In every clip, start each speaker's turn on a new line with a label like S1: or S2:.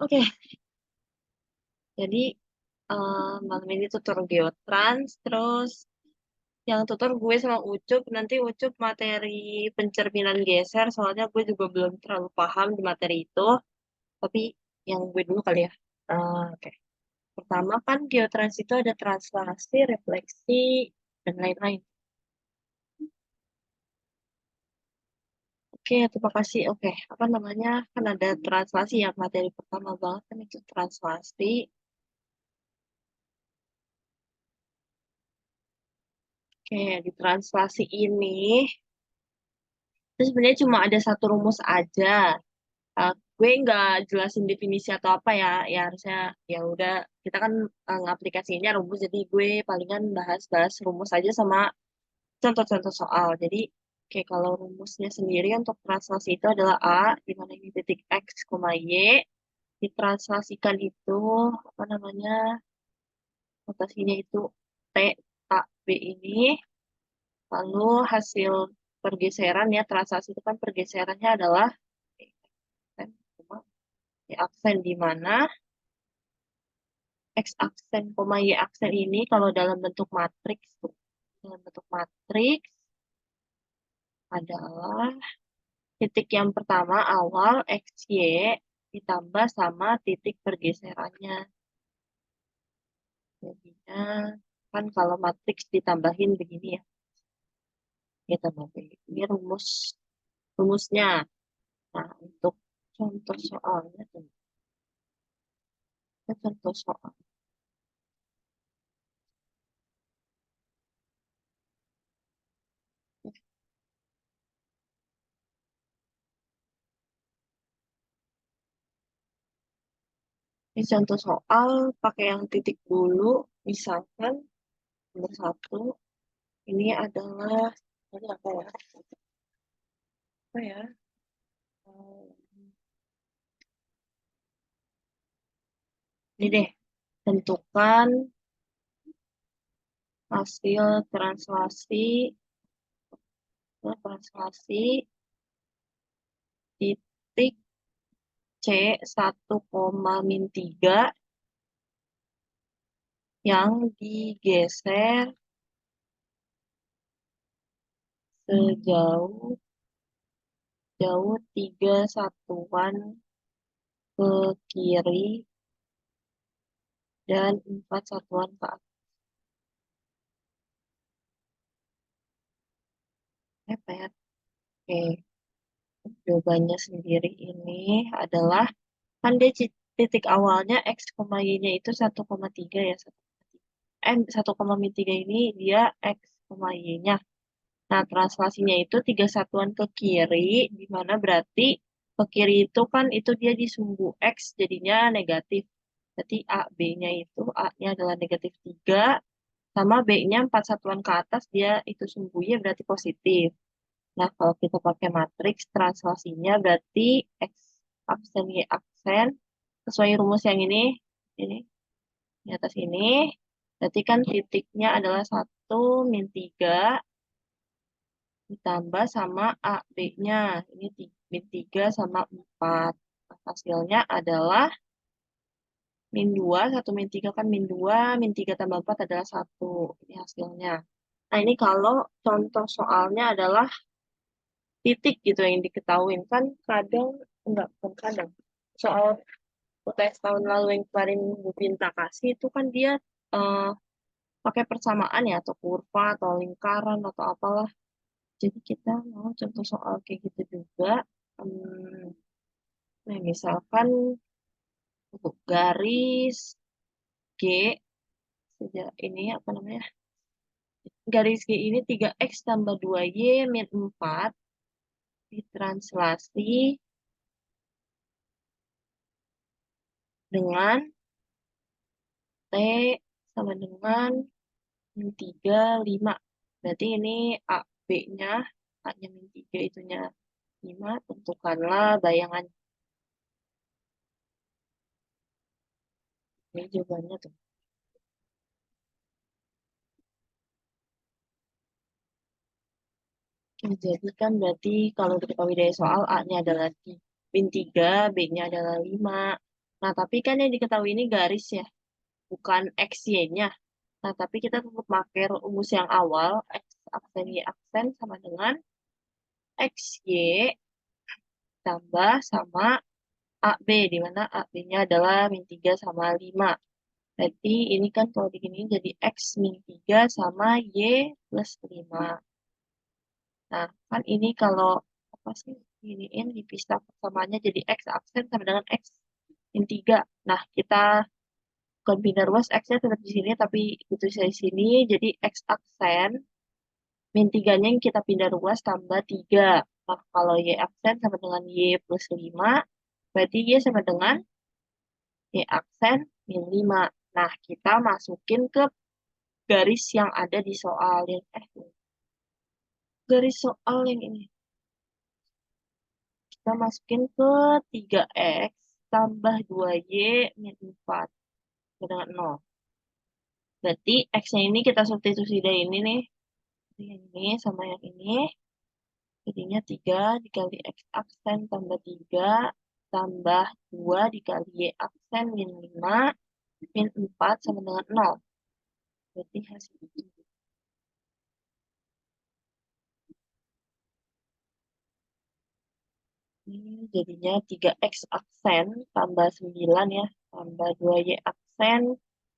S1: Oke, jadi malam ini tutor Geotrans, terus yang tutor gue sama Ucup, nanti Ucup materi pencerminan geser, soalnya gue juga belum terlalu paham di materi itu, tapi yang gue dulu kali ya. Oke, pertama kan Geotrans itu ada translasi, refleksi, dan lain-lain. Oke, terima kasih. Oke, apa namanya? Kan ada translasi yang materi pertama banget kan itu translasi. Oke, di translasi ini itu sebenarnya cuma ada satu rumus aja. Gue nggak jelasin definisi atau apa ya. Ya harusnya ya udah kita kan ngaplikasinya rumus. Jadi gue palingan bahas-bahas rumus aja sama contoh-contoh soal. Jadi kayak kalau rumusnya sendiri untuk translasi itu adalah A, di mana ini titik X, Y, ditranslasikan itu apa namanya notasinya itu T A B ini lalu hasil pergeseran ya translasi itu kan pergeserannya adalah aksen Y aksen di mana X aksen Y aksen ini kalau dalam bentuk matriks tuh, dalam bentuk matriks adalah titik yang pertama awal XY ditambah sama titik pergeserannya. Jadinya kan kalau matriks ditambahin begini ya, ya tambah B. Ini rumusnya. Nah, untuk contoh soalnya tuh, kita contoh soal. Ini contoh soal pakai yang titik dulu, misalkan nomor satu, ini adalah, ini apa ya? Apa ya? Ini deh, tentukan hasil translasi titik C 1, min 3 yang digeser sejauh jauh 3 satuan ke kiri dan 4 satuan ke atas. Apa ya? Oke, jawabannya sendiri ini adalah kan dia titik awalnya X, Y-nya itu 1,3 ya. 1,3 ini dia X, Y-nya. Nah, translasinya itu 3 satuan ke kiri, di mana berarti ke kiri itu kan itu dia di sumbu X jadinya negatif. Berarti A, B-nya itu A-nya adalah -3, sama B-nya 4 satuan ke atas dia itu sumbunya berarti positif. Nah, kalau kita pakai matriks translasinya berarti X aksen Y aksen sesuai rumus yang ini di atas ini. Berarti kan titiknya adalah 1, min 3 ditambah sama A, B-nya. Ini -3 sama 4. Hasilnya adalah -2, 1, -3 kan -2, -3 tambah 4 adalah 1. Ini hasilnya. Nah, ini kalau contoh soalnya adalah titik gitu yang diketahui. Kan kadang, enggak, bukan kadang. Soal UTS tahun lalu yang kemarin Bu Pinta kasih itu kan dia eh, pakai persamaan ya, atau kurva, atau lingkaran, atau apalah. Jadi kita mau contoh soal kayak gitu juga. Hmm, nah, misalkan untuk garis G, ini apa namanya? Garis G ini 3X tambah 2Y min 4 ditranslasi dengan T sama dengan -3, 5. Berarti ini A, B-nya, A-nya -3 itunya 5. Tentukanlah bayangan. Ini jawabannya tuh. Nah, jadi kan berarti kalau diketahui dari soal A-nya adalah -3, B-nya adalah 5. Nah, tapi kan yang diketahui ini garis ya, bukan XY-nya. Nah, tapi kita tetap pakai rumus yang awal, X aksen Y aksen sama dengan XY tambah sama AB, di mana AB-nya adalah min 3 sama 5. Berarti ini kan kalau diginiin jadi X min 3 sama Y plus 5. Nah, kan ini kalau apa sih giniin dipisah persamaannya jadi X aksen sama dengan X min 3. Nah, kita bukan pindah ruas X-nya tetap di sini, tapi itu saya di sini. Jadi X aksen min 3-nya yang kita pindah ruas tambah 3. Nah, kalau Y aksen sama dengan Y plus 5, berarti Y sama dengan Y aksen min 5. Nah, kita masukin ke garis yang ada di soal yang garis soal yang ini. Kita masukin ke 3X tambah 2Y min 4 dengan 0. Berarti X-nya ini kita substitusi dari ini nih. Yang ini sama yang ini. Jadinya 3 dikali X aksen tambah 3 tambah 2 dikali Y aksen min 5 min 4 sama dengan 0. Berarti hasilnya ini jadinya 3X aksen tambah 9 ya. Tambah 2Y aksen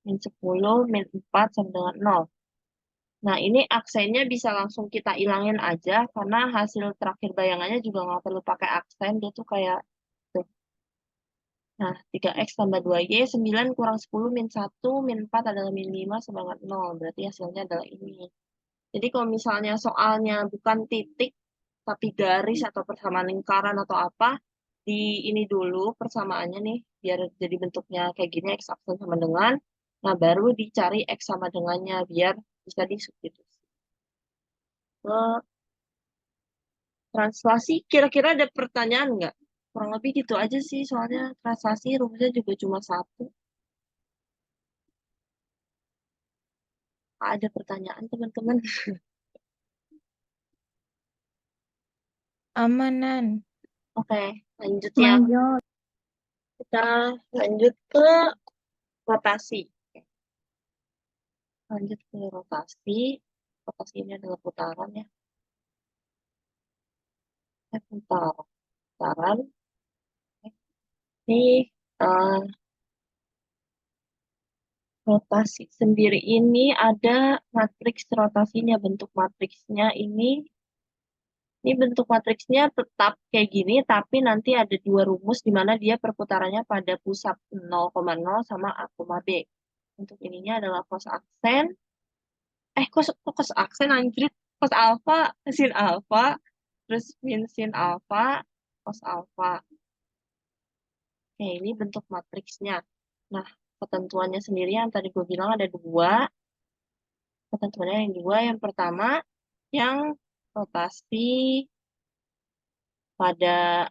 S1: min 10 min 4 sama dengan 0. Nah, ini aksennya bisa langsung kita ilangin aja karena hasil terakhir bayangannya juga nggak perlu pakai aksen. Dia tuh kayak tuh. Nah, 3X tambah 2Y, 9 kurang 10 min 1, min 4 adalah min 5 sama dengan 0. Berarti hasilnya adalah ini. Jadi kalau misalnya soalnya bukan titik, tapi garis atau persamaan lingkaran atau apa, di ini dulu persamaannya nih, biar jadi bentuknya kayak gini, X aksen sama dengan, nah baru dicari X sama dengannya, biar bisa disubstitusi. Ke translasi, kira-kira ada pertanyaan nggak? Kurang lebih gitu aja sih, soalnya translasi rumusnya juga cuma satu. Ada pertanyaan teman-teman?
S2: Amanan.
S1: Oke, lanjut ya.
S2: Lanjut.
S1: Kita lanjut ke rotasi. Lanjut ke rotasi. Rotasi ini adalah putaran ya. Putaran. Ini eh, rotasi sendiri ini ada matriks rotasinya. Bentuk matriksnya ini bentuk matriksnya tetap kayak gini, tapi nanti ada dua rumus di mana dia perputarannya pada pusat 0,0 sama A, B. Untuk ininya adalah cos aksen. Kos aksen anjrit. Cos alfa, sin alfa, terus min sin alfa, cos alfa. Oke, ini bentuk matriksnya. Nah, ketentuannya sendiri yang tadi gue bilang ada dua. Ketentuannya yang dua, yang pertama, yang rotasi pada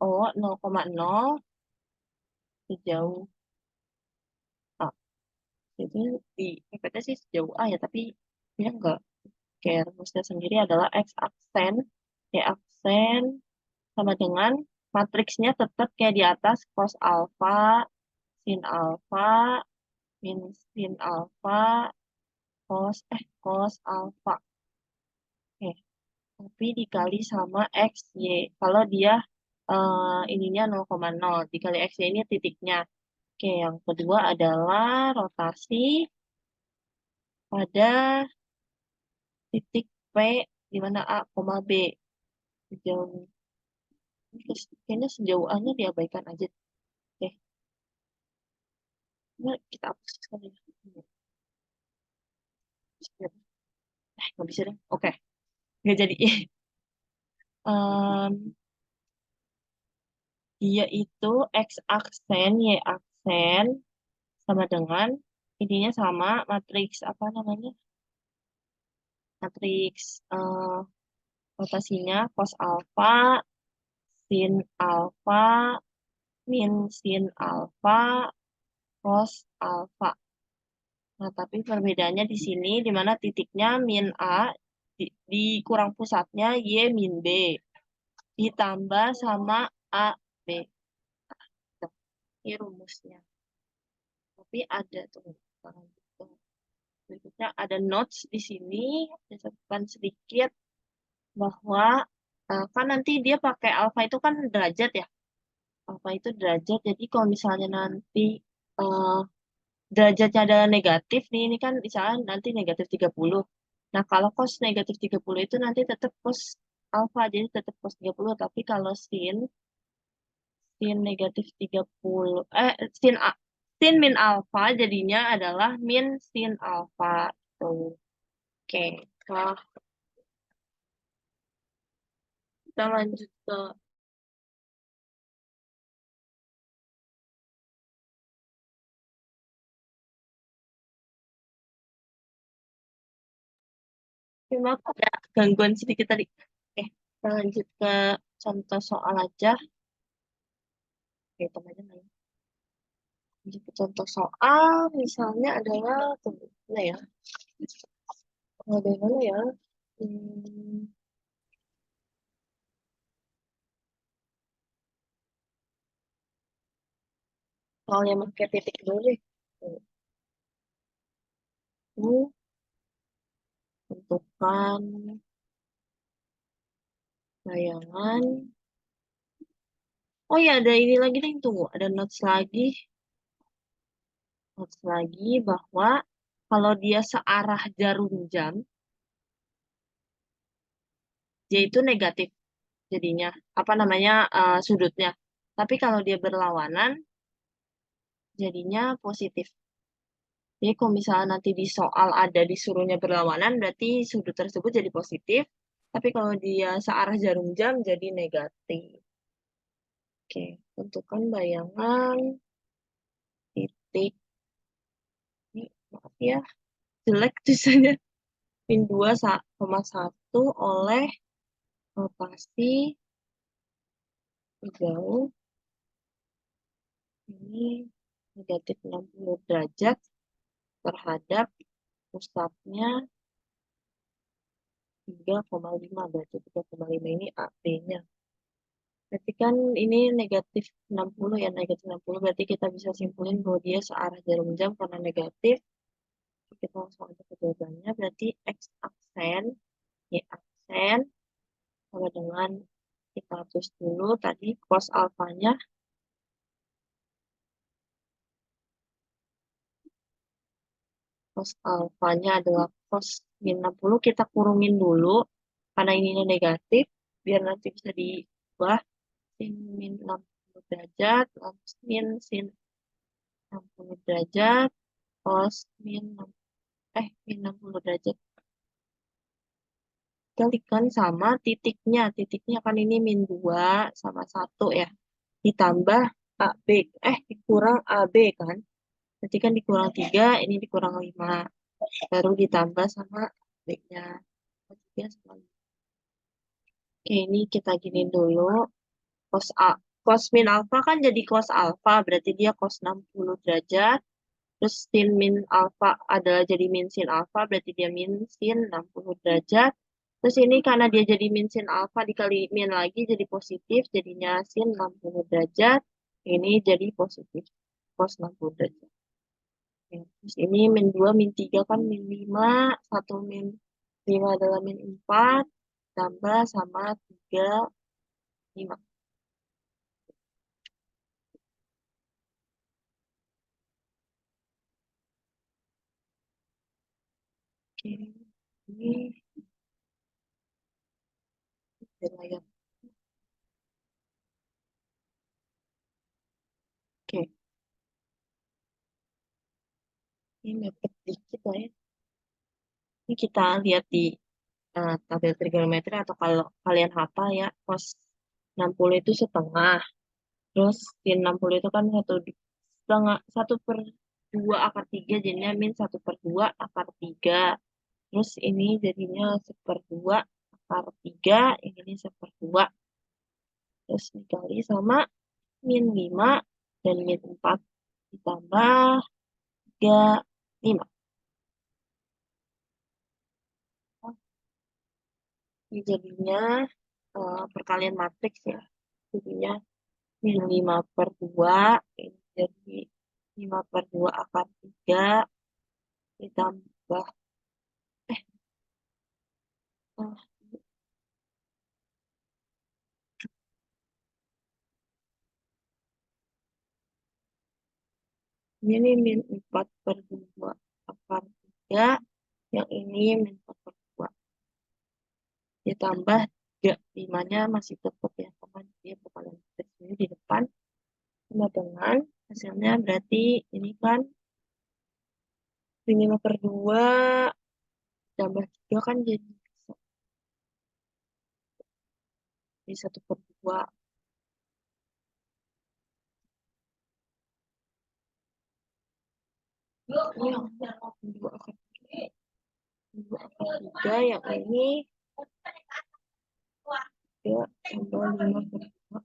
S1: O 0,0 sejauh A. Itu di PPT sih sejauh A ya, tapi dia enggak. Kayak rumusnya sendiri adalah X aksen, Y aksen, sama dengan matriksnya tetap kayak di atas, cos alfa, sin alfa, min sin alfa, cos alfa. Oke, tapi dikali sama X, Y. Kalau dia ininya 0,0 dikali X, Y ini titiknya. Oke, yang kedua adalah rotasi pada titik P di mana A, B. Sejauh, kayaknya sejauh A-nya diabaikan aja. Oke, ini kita hapus sekali. Nggak bisa deh. Oke, nggak jadi. Em, dia itu X aksen, Y aksen, sama dengan ininya sama matriks apa namanya? Matriks rotasinya cos alfa, sin alfa, min sin alfa, cos alfa. Nah, tapi perbedaannya di sini di mana titiknya min A di kurang pusatnya Y min B ditambah sama A B. Ini rumusnya. Tapi ada tuh. Gitu. Berikutnya ada notes di sini. Ada catatan sedikit bahwa kan nanti dia pakai alfa itu kan derajat ya. Alfa itu derajat. Jadi kalau misalnya nanti eh, derajatnya adalah negatif nih, ini kan misalnya nanti negatif 30. Nah, kalau cos negatif 30 itu nanti tetap cos alfa, jadi tetap cos 30. Tapi kalau sin negatif 30, sin min alfa jadinya adalah min sin alfa. Tuh. Oke, nah, kita lanjut ke cuma ada gangguan sedikit tadi. Oke, kita lanjut ke contoh soal aja. Oke, temannya main. Lanjut ke contoh soal, misalnya adalah, tunggu, mana ya? Bagaimana ya? Hmm, soal yang pakai titik dulu deh. Ini tentukan bayangan. Oh ya, ada ini lagi nih, tunggu. Ada notes lagi. Notes lagi bahwa kalau dia searah jarum jam, dia itu negatif jadinya. Apa namanya, sudutnya. Tapi kalau dia berlawanan, jadinya positif. Jadi kalau misalnya nanti di soal ada disuruhnya berlawanan, berarti sudut tersebut jadi positif. Tapi kalau dia searah jarum jam, jadi negatif. Oke, tentukan bayangan titik. Ini, maaf ya, jelek tulisannya. Min 2,1 oleh rotasi jauh. Ini negatif 60 derajat terhadap pusatnya 3,5. Berarti 3,5 ini AB-nya. Berarti kan ini negatif 60 ya, negatif 60. Berarti kita bisa simpulin bahwa dia searah jarum jam karena negatif. Kita langsung aja ke jawabannya. Berarti X aksen, Y aksen, sama dengan kita hapus dulu tadi cos alfanya. Cos alfanya adalah cos min 60. Kita kurungin dulu karena ininya negatif. Biar nanti bisa diubah sin min 60 derajat, lalu sin 60 derajat, cos min 60 derajat kalikan sama titiknya. Titiknya kan ini min 2 sama 1 ya. Ditambah AB, dikurang AB kan. Berarti kan dikurang 3, ini dikurang 5. Baru ditambah sama AB-nya. 3 sama 5. Oke, ini kita giniin dulu. Cos, A, cos min alfa kan jadi cos alfa. Berarti dia cos 60 derajat. Terus sin min alfa adalah jadi min sin alfa, berarti dia min sin 60 derajat. Terus ini karena dia jadi min sin alfa dikali min lagi jadi positif, jadinya sin 60 derajat. Ini jadi positif, cos 60 derajat. Oke, terus ini min 2 min 3 kan min 5, 1 min 5 adalah min 4, tambah sama 3, 5. Oke, ini layar. Oke, ini mepet dikit lah ya. Ini kita lihat di tabel trigonometri atau kalau kalian hafal ya cos 60 itu setengah, terus sin 60 itu kan setengah 1/2 akar 3 jadinya min 1/2 akar 3, terus ini jadinya 1/2 akar 3, ini 1/2, terus dikali sama min 5 dan min 4 ditambah 3, 5. Ini jadinya perkalian matriks ya, jadinya min 5/2 Jadi 5/2 akar 3 ditambah, eh, oh, ini min 4/2 akar 3, yang ini min 4/2. Ditambah 3, 5-nya masih tetap ya teman, dia bakalan sini di depan, sama dengan hasilnya berarti ini kan 5/2 tambah 3 kan jadi 1/2. Ini yang 2 akar 3, yang ini 3 tambah 5/2.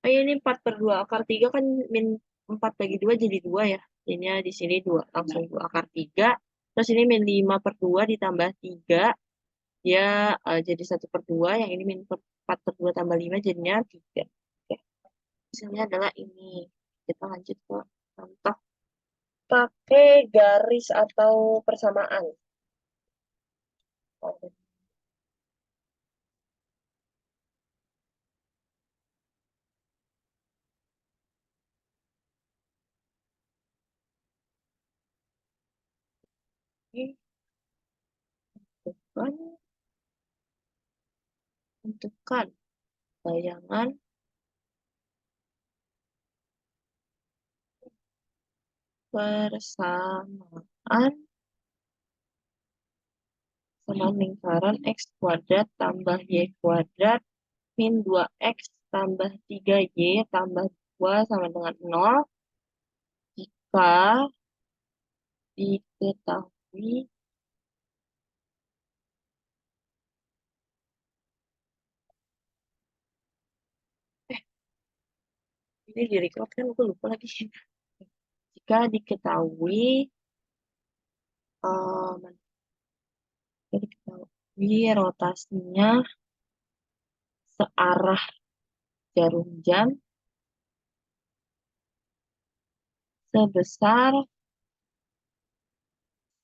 S1: Oh ini 4/2 akar 3 kan min 4/2 jadi 2 ya. Jadinya di sini 2, langsung 2 akar 3. Terus ini min 5/2 ditambah 3. Dia jadi 1/2. Yang ini min 4/2 tambah 5 jadinya 3. Oke. Hasilnya adalah ini. Kita lanjut ke contoh. Pakai garis atau persamaan. Oke. Tentukan bayangan persamaan sama lingkaran x kuadrat tambah y kuadrat min 2x tambah 3y tambah 2 sama dengan 0 jika diketahui ini di record kan aku lupa lagi. Jika diketahui jika diketahui rotasinya searah jarum jam sebesar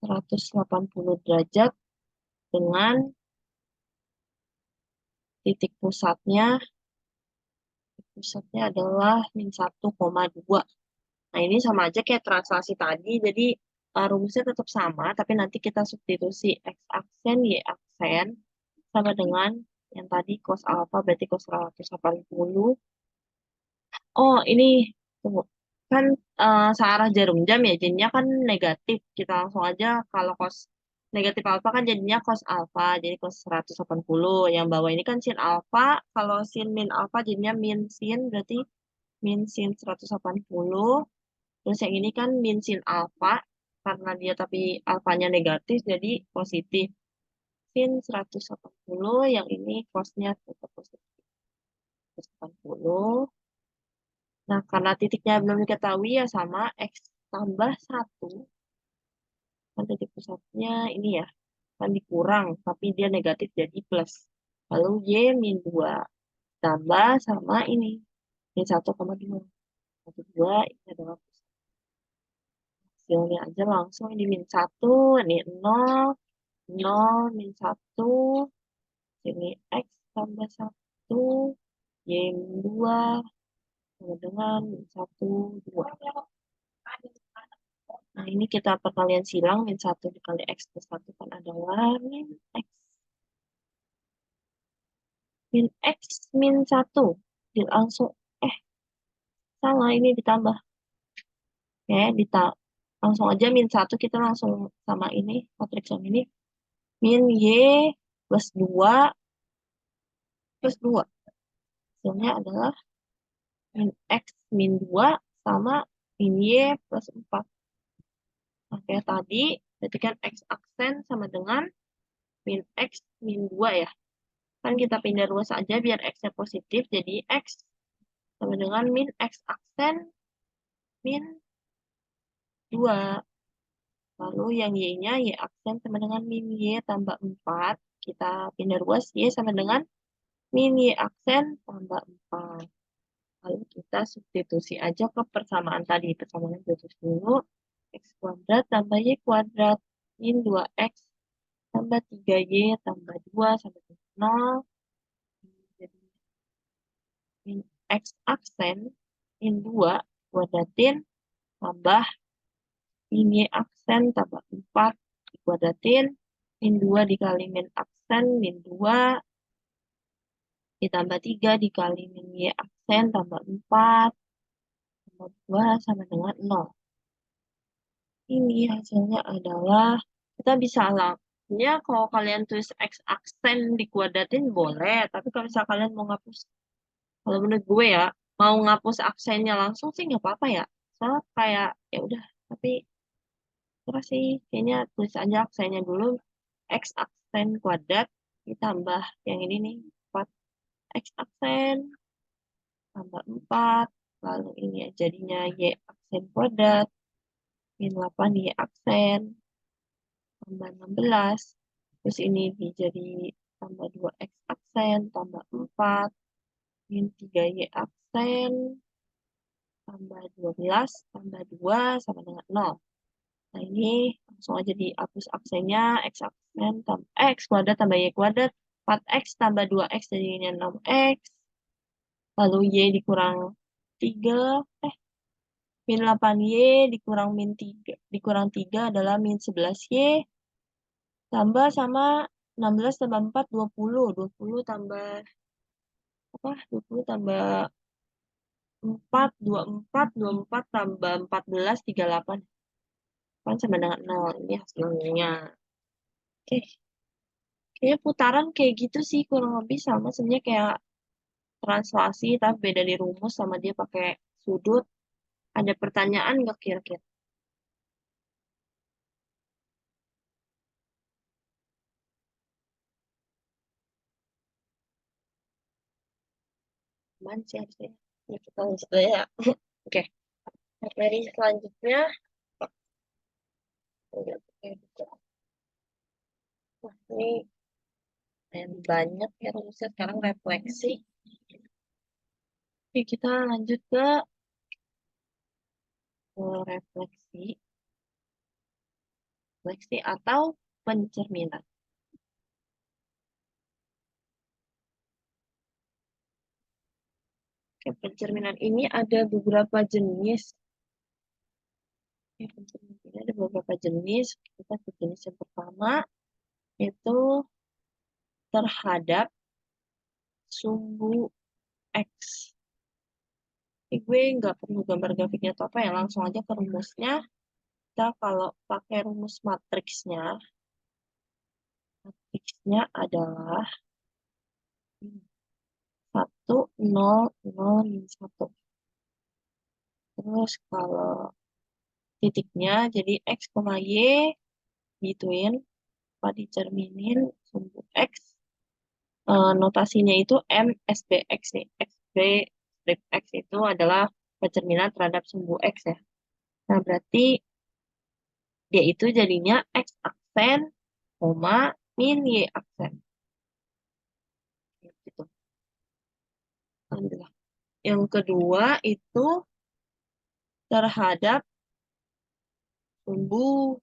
S1: 180 derajat dengan titik pusatnya adalah min 1,2. Nah, ini sama aja kayak translasi tadi. Jadi, rumusnya tetap sama, tapi nanti kita substitusi X aksen, Y aksen, sama dengan yang tadi cos alpha, berarti cos 180. Oh, ini, tunggu. Kan searah jarum jam ya, jadinya kan negatif. Kita langsung aja, kalau cos negatif alpha kan jadinya cos alpha, jadi cos 180. Yang bawah ini kan sin alpha, kalau sin min alpha jadinya min sin, berarti min sin 180. Terus yang ini kan min sin alfa, karena dia tapi alfanya negatif, jadi positif. Sin 180, yang ini cosnya tetap positif. 180. Nah, karena titiknya belum diketahui ya sama X tambah 1. Kan titik pusatnya ini ya, kan dikurang, tapi dia negatif jadi plus. Lalu Y min 2 tambah sama ini, min 1,2. 1,2 ini adalah hasilnya aja langsung ini min 1, ini 0, 0 min 1, sini X tambah 1, Y min 2, sama dengan min 1, 2. Nah, ini kita perkalian silang, min 1 dikali X plus 1 kan adalah min X. Min X min 1. Langsung, salah ini ditambah. Ya, langsung aja min 1 kita langsung sama ini, matriks yang ini. Min Y plus 2 plus 2. Hasilnya adalah min X min 2 sama min Y plus 4. Nah, kayak tadi, berarti kan X aksen sama dengan min X min 2 ya. Kan kita pindah ruas aja biar X-nya positif, jadi X sama dengan min X aksen min 2. Lalu yang Y-nya, Y aksen sama dengan min Y tambah 4. Kita pindah ruas, Y sama dengan min Y aksen tambah 4. Lalu kita substitusi aja ke persamaan tadi. Persamaan putus dulu. X kuadrat tambah Y kuadrat. Min 2X tambah 3Y tambah 2 sampai dengan 0. Jadi min X aksen min 2 kuadratin tambah min Y aksen tambah 4 dikuadratin. Min 2 dikali min aksen min 2 ditambah 3 dikali min Y aksen tambah 4 tambah 2 sama dengan 0. Ini hasilnya adalah, kita bisa lakukannya kalau kalian tulis X aksen dikuadratin boleh, tapi kalau misalnya kalian mau ngapus, kalau menurut gue ya, mau ngapus aksennya langsung sih nggak apa-apa ya. Soalnya kayak, ya udah, tapi terus sih, kayaknya tulis aja aksennya dulu, X aksen kuadrat, ditambah yang ini nih, 4 X aksen, tambah 4, lalu ini ya, jadinya Y aksen kuadrat, min 8 Y aksen, tambah 16. Terus ini jadi tambah 2X aksen, tambah 4, min 3Y aksen, tambah 12, tambah 2, sama dengan 0. Nah, ini langsung aja dihapus aksennya, X aksen, tambah X kuadrat, tambah Y kuadrat, 4X tambah 2X jadinya 6X, lalu Y dikurang 3, min 8Y dikurang min 3, dikurang 3 adalah min 11Y, tambah sama 16 tambah 4, 20. 20 tambah, apa? 20 tambah 4, 24, 24 tambah 14, 38. Kan sama dengan 0. Ini hasilnya. Oke. Kayaknya putaran kayak gitu sih, kurang lebih sama sebenarnya kayak translasi, tapi beda di rumus sama dia pakai sudut. Ada pertanyaan nggak kira-kira? Aman sih harusnya. Ya, kita lanjut aja ya. Oke. Materi selanjutnya. Wah, ini yang banyak ya rumusnya sekarang refleksi. Oke, kita lanjut ke refleksi. Refleksi atau pencerminan. Oke, pencerminan ini ada beberapa jenis. Oke, pencerminan ini ada beberapa jenis. Kita ke jenis yang pertama, itu terhadap sumbu X. Gue nggak perlu gambar grafiknya atau apa ya, langsung aja ke rumusnya. Kita kalau pakai rumus matriksnya, matriksnya adalah 1, 0, 0, 1. Terus kalau titiknya jadi X, Y, gituin, apa dicerminin sumbu X. Notasinya itu MSBX nih. XB strip X itu adalah pencerminan terhadap sumbu X ya. Nah, berarti dia itu jadinya X aksen, koma, min Y aksen. Gitu. Alhamdulillah. Yang kedua itu terhadap sumbu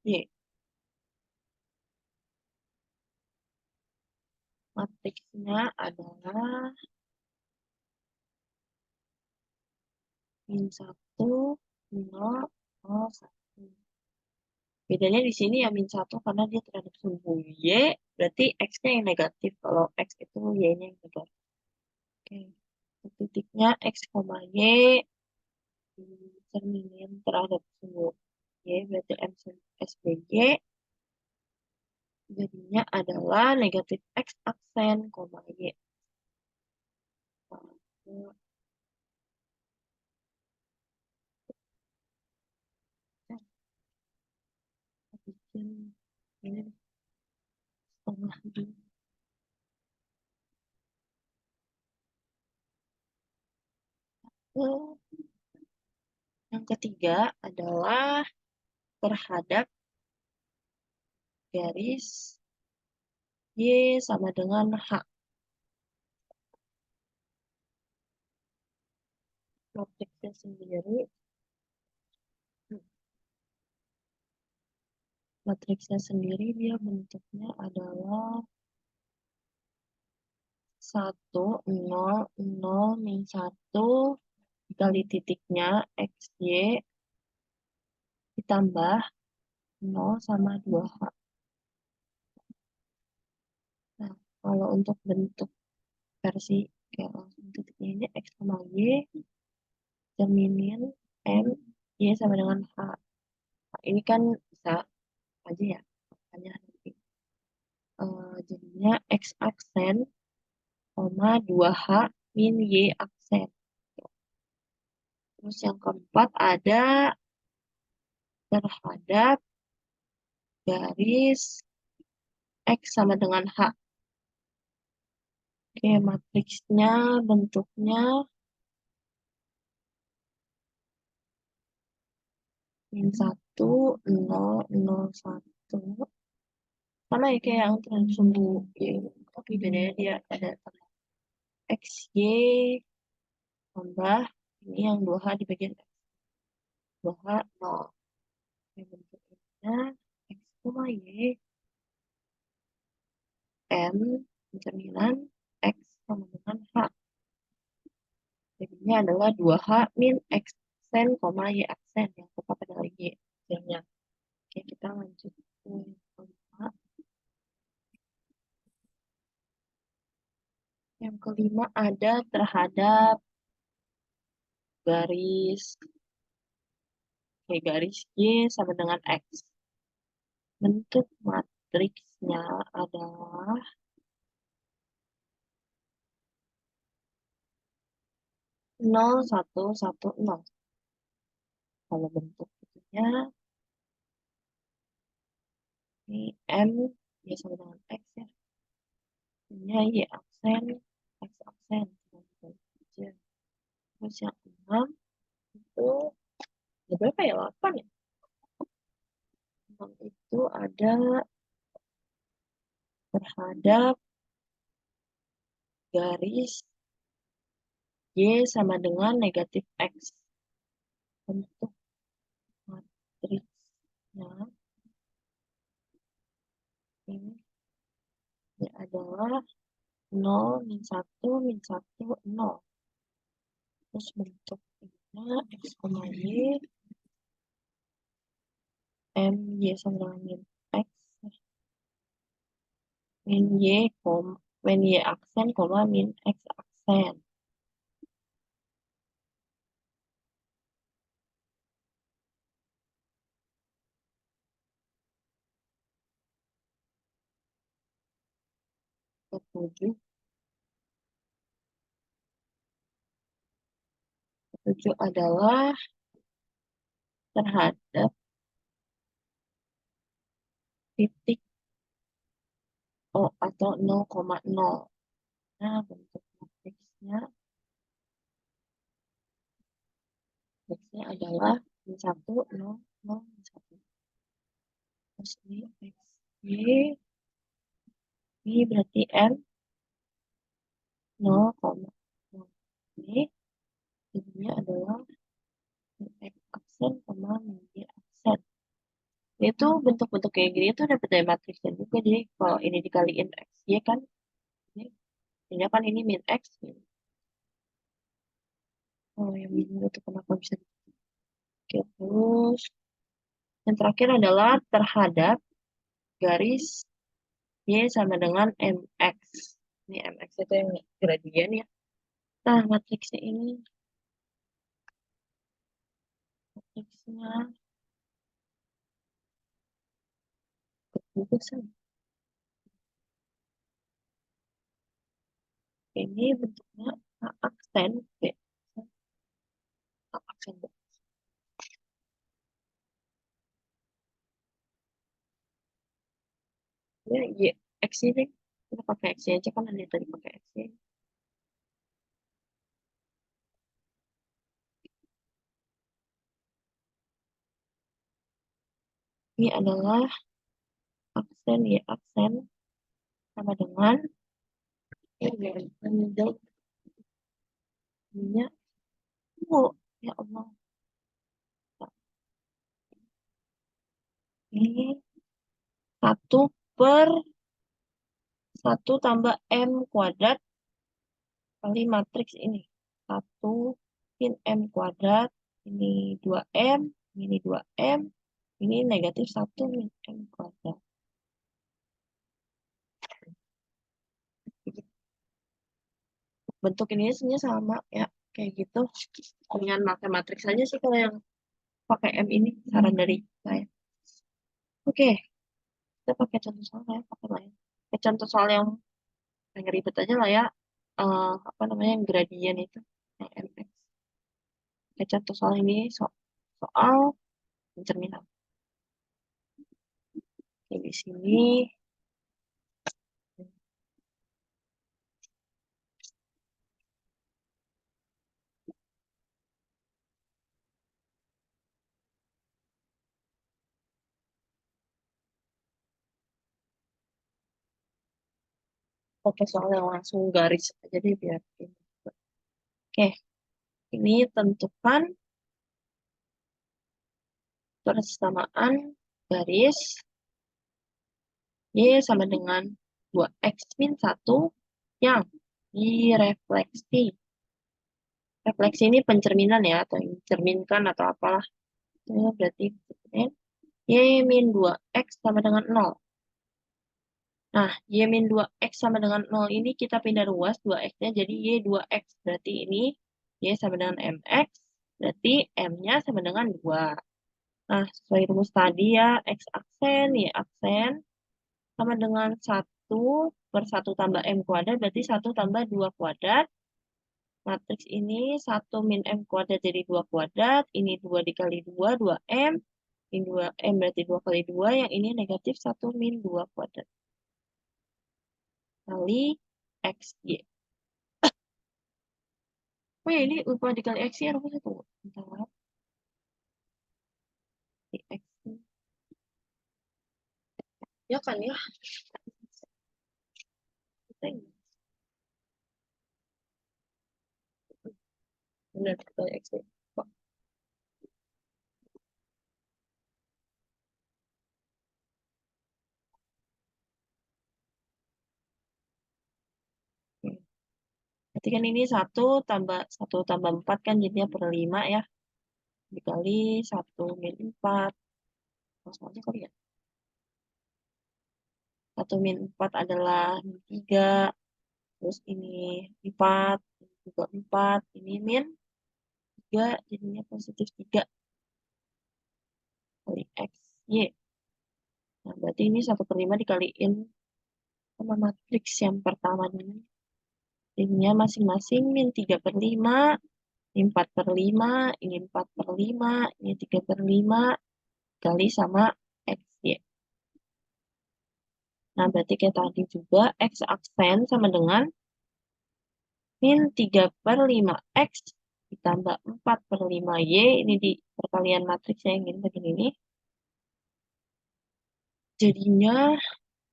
S1: Y. Matriksnya adalah min 1, 0, 0, 1. Bedanya di sini ya min 1 karena dia terhadap sumbu Y, berarti X-nya yang negatif. Kalau X itu Y-nya yang negatif. Oke. Titiknya X, Y, cerminin terhadap sumbu Y, berarti M SBY, jadinya adalah negatif X aksen, Y. Lalu, kita bikin ini setengah dulu. Yang ketiga adalah terhadap garis Y sama dengan H. sendiri. Matriksnya sendiri dia bentuknya adalah 1, 0, 0, min 1, dikali titiknya, XY, ditambah 0 sama 2H. Nah, kalau untuk bentuk versi kayak langsung titiknya ini X sama Y, cerminin M, Y sama dengan H. Nah, ini kan bisa aja ya, makanya nanti. Jadinya X aksen, 2H min Y aksen. Terus yang keempat ada terhadap garis X sama dengan H. Oke, matriksnya bentuknya min 1, 0, 0, 1. Sama ya kayak yang sumbu Y. Tapi bedanya dia ada X, Y, tambah ini yang 2H di bagian X. 2H, 0. Oke, bentuknya X, Y, M, cerminan X sama dengan H. Jadinya adalah 2H min X aksen, Y aksen. Yang tepat adalah Y. Hasilnya. Oke, kita lanjut ke yang kelima. Yang kelima ada terhadap garis garis Y sama dengan X. Bentuk matriksnya adalah 0, 1, 1, 0. Kalau bentuk itunya ini M Y sama dengan X ya. Ini Y aksen, X aksen. Terus yang 6 itu ada berapa ya? 8 ya? 6 itu ada terhadap garis Y sama dengan negatif X. Bentuk matriksnya ini adalah 0, min 1, min 1, 0. Terus bentuknya X, Y, M, Y sama dengan min X, min Y, min Y aksen, min X aksen. Ketujuh, ketujuh adalah terhadap titik O atau 0,0. Nah, bentuk matriksnya adalah min 1, 0, 0, min 1. Terus ini X, Y, ini berarti M 0,0. Ini jadinya adalah min X aksen, min Y aksen. Itu bentuk-bentuk kayak gini tuh dapat dari matriksnya juga. Jadi kalau ini dikaliin X, Y kan, ini kan ini min X. Min. Oh, yang min itu kenapa bisa. Oke, terus yang terakhir adalah terhadap garis Y sama dengan MX. Ini MX itu yang gradien ya. Nah, matriksnya ini, matriksnya ketujuh. Ini bentuknya A aksen, B A aksen, B. Ya, Y, X ini kita pakai X aja kan ada tadi pakai X. Ini adalah aksen Y aksen sama dengan ini nya U. Ya Allah. Ini 1/1 tambah M kuadrat kali matriks ini. 1 min M kuadrat. Ini 2M. Ini 2M. Ini negatif 1 min M kuadrat. Bentuk ini sebenarnya sama ya. Kayak gitu. Dengan pakai matriks saja sih kalau yang pakai M ini. Saran dari saya. Oke. Kita pakai contoh soal ya. Pakai lain. Pakai contoh soal yang ribet aja lah ya. Apa namanya yang gradien itu. Yang MX. Pakai contoh soal ini. Soal pencerminan. Oke, di sini. Pakai soal yang langsung garis aja deh biar ini. Oke, ini tentukan persamaan garis Y sama dengan 2X min 1 yang direfleksi. Refleksi ini pencerminan ya, atau mencerminkan atau apalah. Itu berarti Y min 2X sama dengan 0. Nah, Y min 2X sama dengan 0 ini kita pindah ruas 2X-nya jadi Y 2X. Berarti ini Y sama dengan MX, berarti M-nya sama dengan 2. Nah, sesuai rumus tadi ya, X aksen, Y aksen, sama dengan 1/1 tambah M kuadrat, berarti 1 tambah 2 kuadrat. Matriks ini 1 min M kuadrat jadi 2 kuadrat, ini 2 dikali 2, 2M, ini 2M berarti 2 kali 2, yang ini negatif 1 min 2 kuadrat. Kali XY. Oh ya, ini lupa dikali X ya, rumus itu. Bentar, di X. Ya kan ya? Kita ini. Benar, dikali X. Kok? Hmm. Berarti kan ini 1 tambah 4 kan jadinya per 5 ya. Dikali 1 min 4. Langsung aja kali ya. 1 min 4 adalah min 3. Terus ini 4. Ini juga 4. Ini min 3. Jadinya positif 3 kali X. Y. Nah, berarti ini 1/5 dikaliin sama matriks yang pertama ini. Jadinya masing-masing min 3/5. Ini 4/5. Ini 4/5. Ini 3/5. Kali sama X. Y. Nah, berarti kayak tadi juga X aksen sama dengan min 3/5X ditambah 4/5Y. Ini di perkalian matriks yang ingin begini ini. Jadinya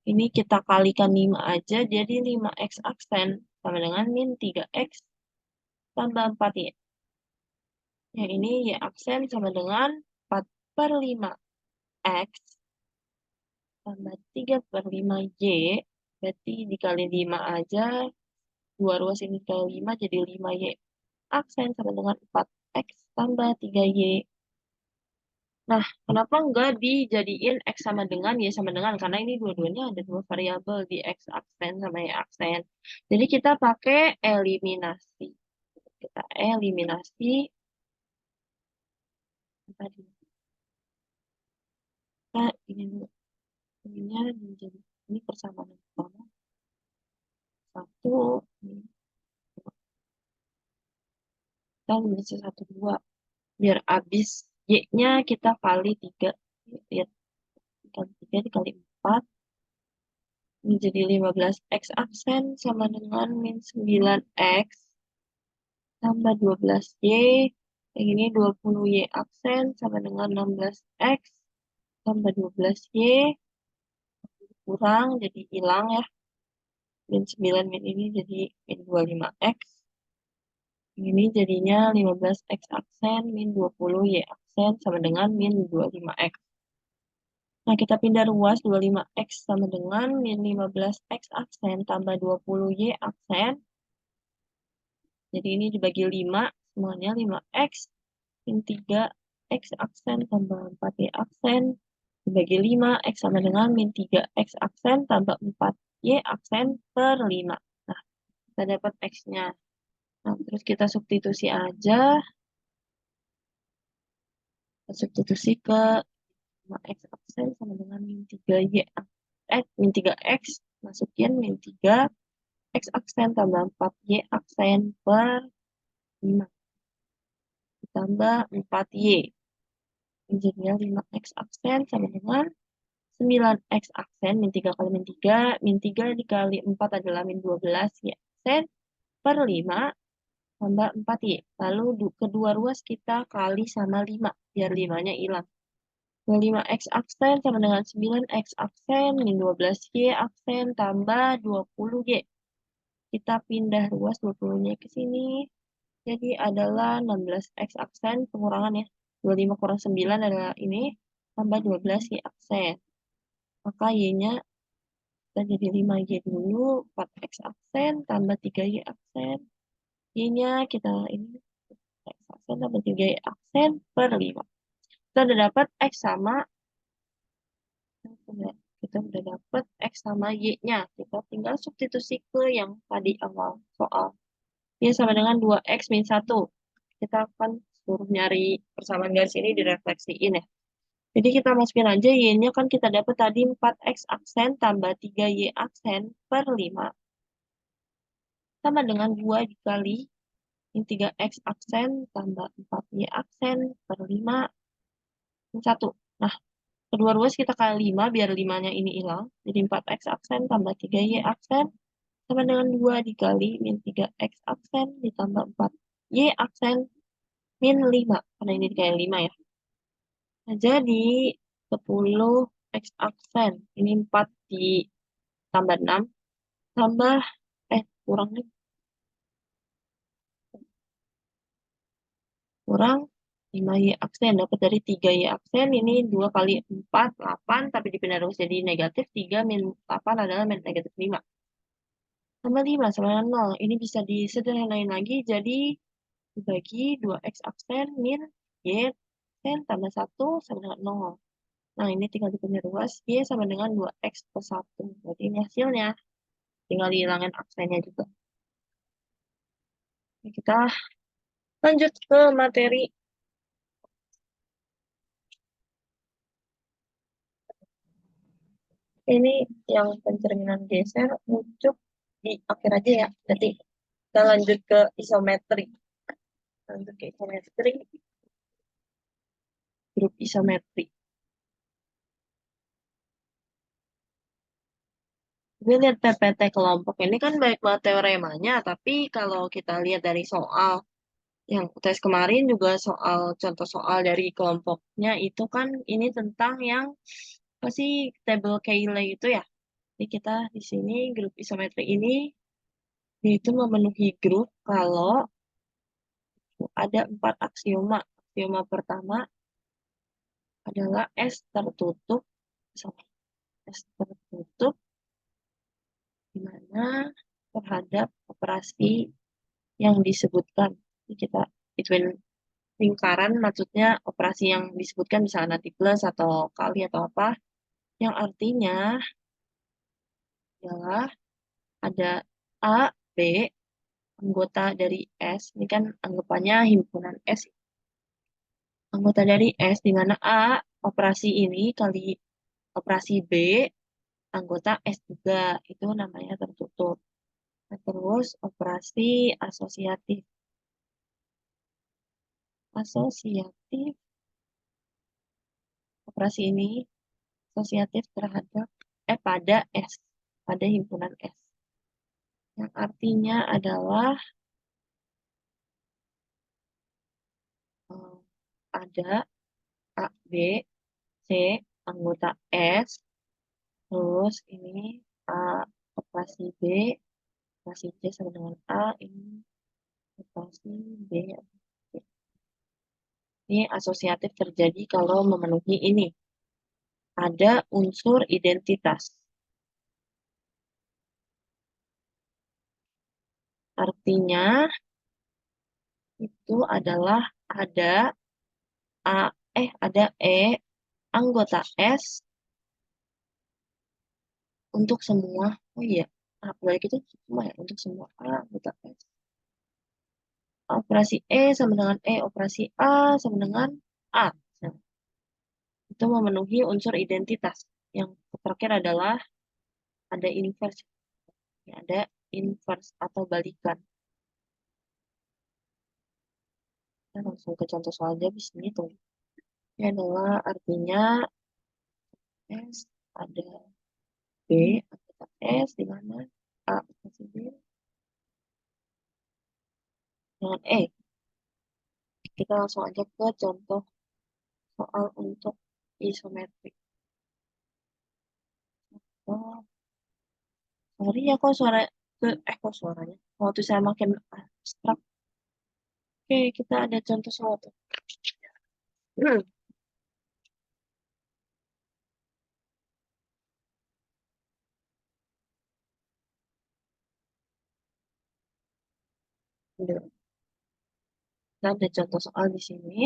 S1: ini kita kalikan 5 aja, jadi 5X aksen sama dengan min 3X tambah 4Y. Yang ini Y aksen sama dengan 4/5X tambah 3/5Y. Berarti dikali 5 aja, 2 ruas ini dikali 5 jadi 5Y aksen sama dengan 4X tambah 3Y. Nah, kenapa enggak dijadiin X sama dengan Y sama dengan? Karena ini dua-duanya ada dua variabel di X aksen sama Y aksen. Jadi kita pakai eliminasi. Kita eliminasi tadi. Kita ini dulu. Ininya menjadi ini persamaan pertama. 1, ini. Kita eliminasi 1, 2. Biar habis Y-nya kita kali 3. Lihat, kali 3 dikali 4. Menjadi 15X aksen sama dengan min 9X tambah 12Y. Yang ini 20Y aksen sama dengan 16X tambah 12Y. Kurang jadi hilang ya. Min 9 min ini jadi min 25X Ini jadinya 15X aksen min 20Y aksen sama dengan min 25X. Nah, kita pindah ruas 25X sama dengan min 15X aksen tambah 20Y aksen. Jadi ini dibagi 5, semuanya 5X min 3X aksen tambah 4Y aksen. Dibagi 5, X sama dengan min 3X aksen tambah 4Y aksen per 5. Nah, kita dapat X-nya. Nah, terus kita substitusi aja. Kita substitusi ke 5X aksen sama dengan min 3Y min 3X. Masukin min 3X aksen tambah 4Y aksen per 5. Ditambah 4Y. Jadinya 5X aksen sama dengan 9X aksen, min 3 kali min 3 dikali 4 adalah min 12 Y aksen per 5 tambah 4Y. Lalu kedua ruas kita kali sama 5, biar 5-nya hilang. 5X aksen sama dengan 9X aksen, min 12Y aksen tambah 20Y. Kita pindah ruas 20-nya ke sini. Jadi adalah 16X aksen, pengurangan ya. 25 kurang 9 adalah ini, tambah 12Y aksen. Maka Y-nya kita jadi 5Y dulu, 4X aksen, tambah 3Y aksen. Y-nya kita ini, X aksen tambah 3Y aksen per 5. Kita udah dapat X sama, kita udah dapat X sama Y-nya. Kita tinggal substitusi ke yang tadi awal soal. Y sama dengan 2X min 1. Kita akan suruh nyari persamaan garis ini direfleksiin ya. Jadi kita masukin aja Y-nya kan kita dapat tadi 4X aksen tambah 3Y aksen per 5. Sama dengan 2 dikali min 3X aksen tambah 4Y aksen per 5 min 1. Nah, kedua ruas kita kali 5 biar 5-nya ini hilang. Jadi 4X aksen tambah 3Y aksen sama dengan 2 dikali min 3X aksen ditambah 4Y aksen min 5. Karena ini dikali 5 ya. Nah, jadi 10X aksen. Ini 4 ditambah 6. Tambah, kurang nih. Kurang 5Y aksen. Dapat dari 3Y aksen. Ini 2 kali 4, 8. Tapi dipindah terus jadi negatif. 3 min 8 adalah min negatif 5. Tambah 5 sama dengan 0. Ini bisa disederhanain lagi. Jadi dibagi 2X aksen min Y aksen tambah 1 sama dengan 0. Nah, ini tinggal dipindah ruas. Y sama dengan 2X plus 1. Berarti ini hasilnya. Tinggal dihilangin aksennya juga. Oke, kita lanjut ke materi. Ini yang pencerminan geser muncul di akhir aja ya. Jadi kita lanjut ke isometri. Lanjut ke isometri. Grup isometri. Gue lihat PPT kelompok ini kan baik banget teoremanya, tapi kalau kita lihat dari soal yang UTS kemarin juga soal contoh soal dari kelompoknya itu kan ini tentang yang apa sih table Cayley itu ya. Jadi kita di sini grup isometri ini yaitu memenuhi grup kalau ada 4 aksioma. Aksioma pertama adalah S tertutup, S tertutup di mana terhadap operasi yang disebutkan. Jadi kita between lingkaran maksudnya operasi yang disebutkan misalnya nanti plus atau kali atau apa, yang artinya adalah ada A, B, anggota dari S, ini kan anggapannya himpunan S, anggota dari S, di mana A, operasi ini kali operasi B, anggota S juga, itu namanya tertutup. Nah, terus operasi asosiatif. Asosiatif, operasi ini asosiatif terhadap, pada S, pada himpunan S. Yang artinya adalah ada A, B, C, anggota S, terus ini A operasi B, operasi C sama dengan A, ini Operasi B. Ini asosiatif terjadi kalau memenuhi ini. Ada unsur identitas. Artinya itu adalah ada A, ada anggota S untuk semua. Oh iya, balik itu semua ya, untuk semua A anggota S. Operasi sama dengan operasi A sama dengan A. Nah, itu memenuhi unsur identitas. Yang terakhir adalah ada inverse. Ya, ada inverse atau balikan. Kita langsung ke contoh soal aja di sini tuh. Ini adalah artinya S ada B anggota S di mana A masih B dengan Kita langsung aja ke contoh soal untuk isometrik. Oh, sorry ya kok kok suaranya. Waktu saya makin abstrak. Oke, kita ada contoh soal tuh. Hmm, udah. Kita ada contoh soal di sini.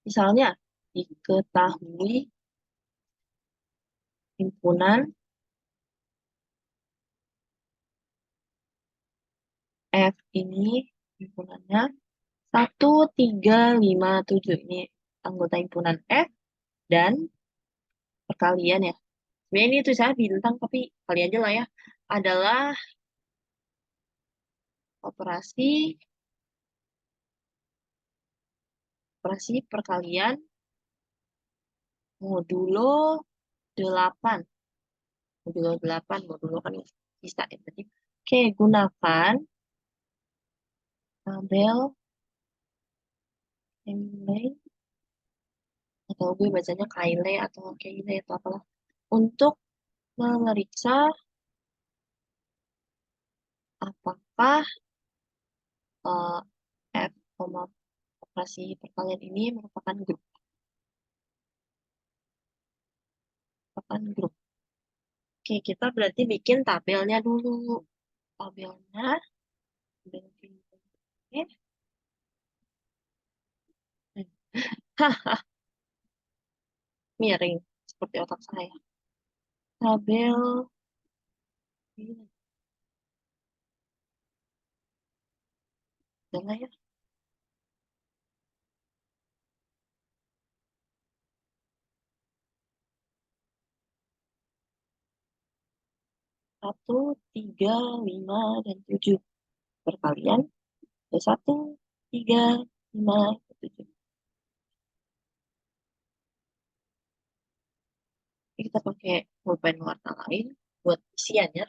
S1: Misalnya, diketahui himpunan F ini, himpunannya 1357. Ini anggota himpunan F dan perkalian ya. Sebenarnya ini tuh saya bintang, tapi kali aja lah ya. Adalah operasi operasi perkalian modulo 8. Modulo 8, modulo kan bisa ya tadi. Oke, gunakan tabel Cayley, atau gue bacanya Kaile atau Kaile atau apalah, untuk memeriksa apakah eh, F, operasi perkalian ini merupakan grup. Oke, kita berarti bikin tabelnya dulu. Tabelnya, tabel ini. Hah, miring seperti otak saya. Tabel ini adalah ya 1, 3, 5, dan 7 perkalian ke 1, 3, 5, 7. Ini kita pakai pulpen warna lain buat isiannya.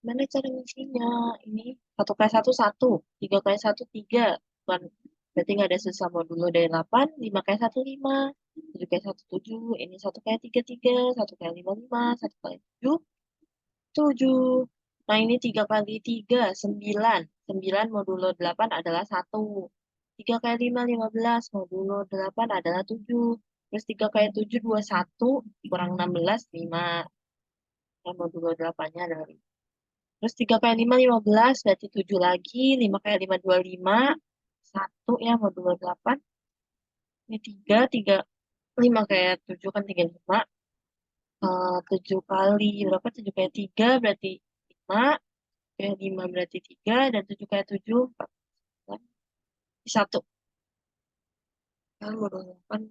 S1: Mana cara ngisinya? Ini 1 kali 1 1, 3 kali 1 3. Bukan, berarti nggak ada sisa modulo dari 8, 5 kali 1 5, 7 kali 1 7. Ini 1 kali 3 3, 1 kali 5 5, 1 kali 7 7. Nah ini 3 kali 3 9. 9 modulo 8 adalah 1. 3 kali 5 15, modulo 8 adalah 7. Terus 3 kali 7 21, kurang 16 5. Yang modulo 8-nya adalah 5. Terus 3 kali 5 15, berarti 7 lagi. 5 kali 5 25, 1 ya modulo 8. Ini 3 3, 5 kali 7 kan 35. 7 kali berapa? 7 kali 3 berarti 5. Kali 5 berarti 3. Dan 7 kali 7, 4. 1. Kan modulo 8.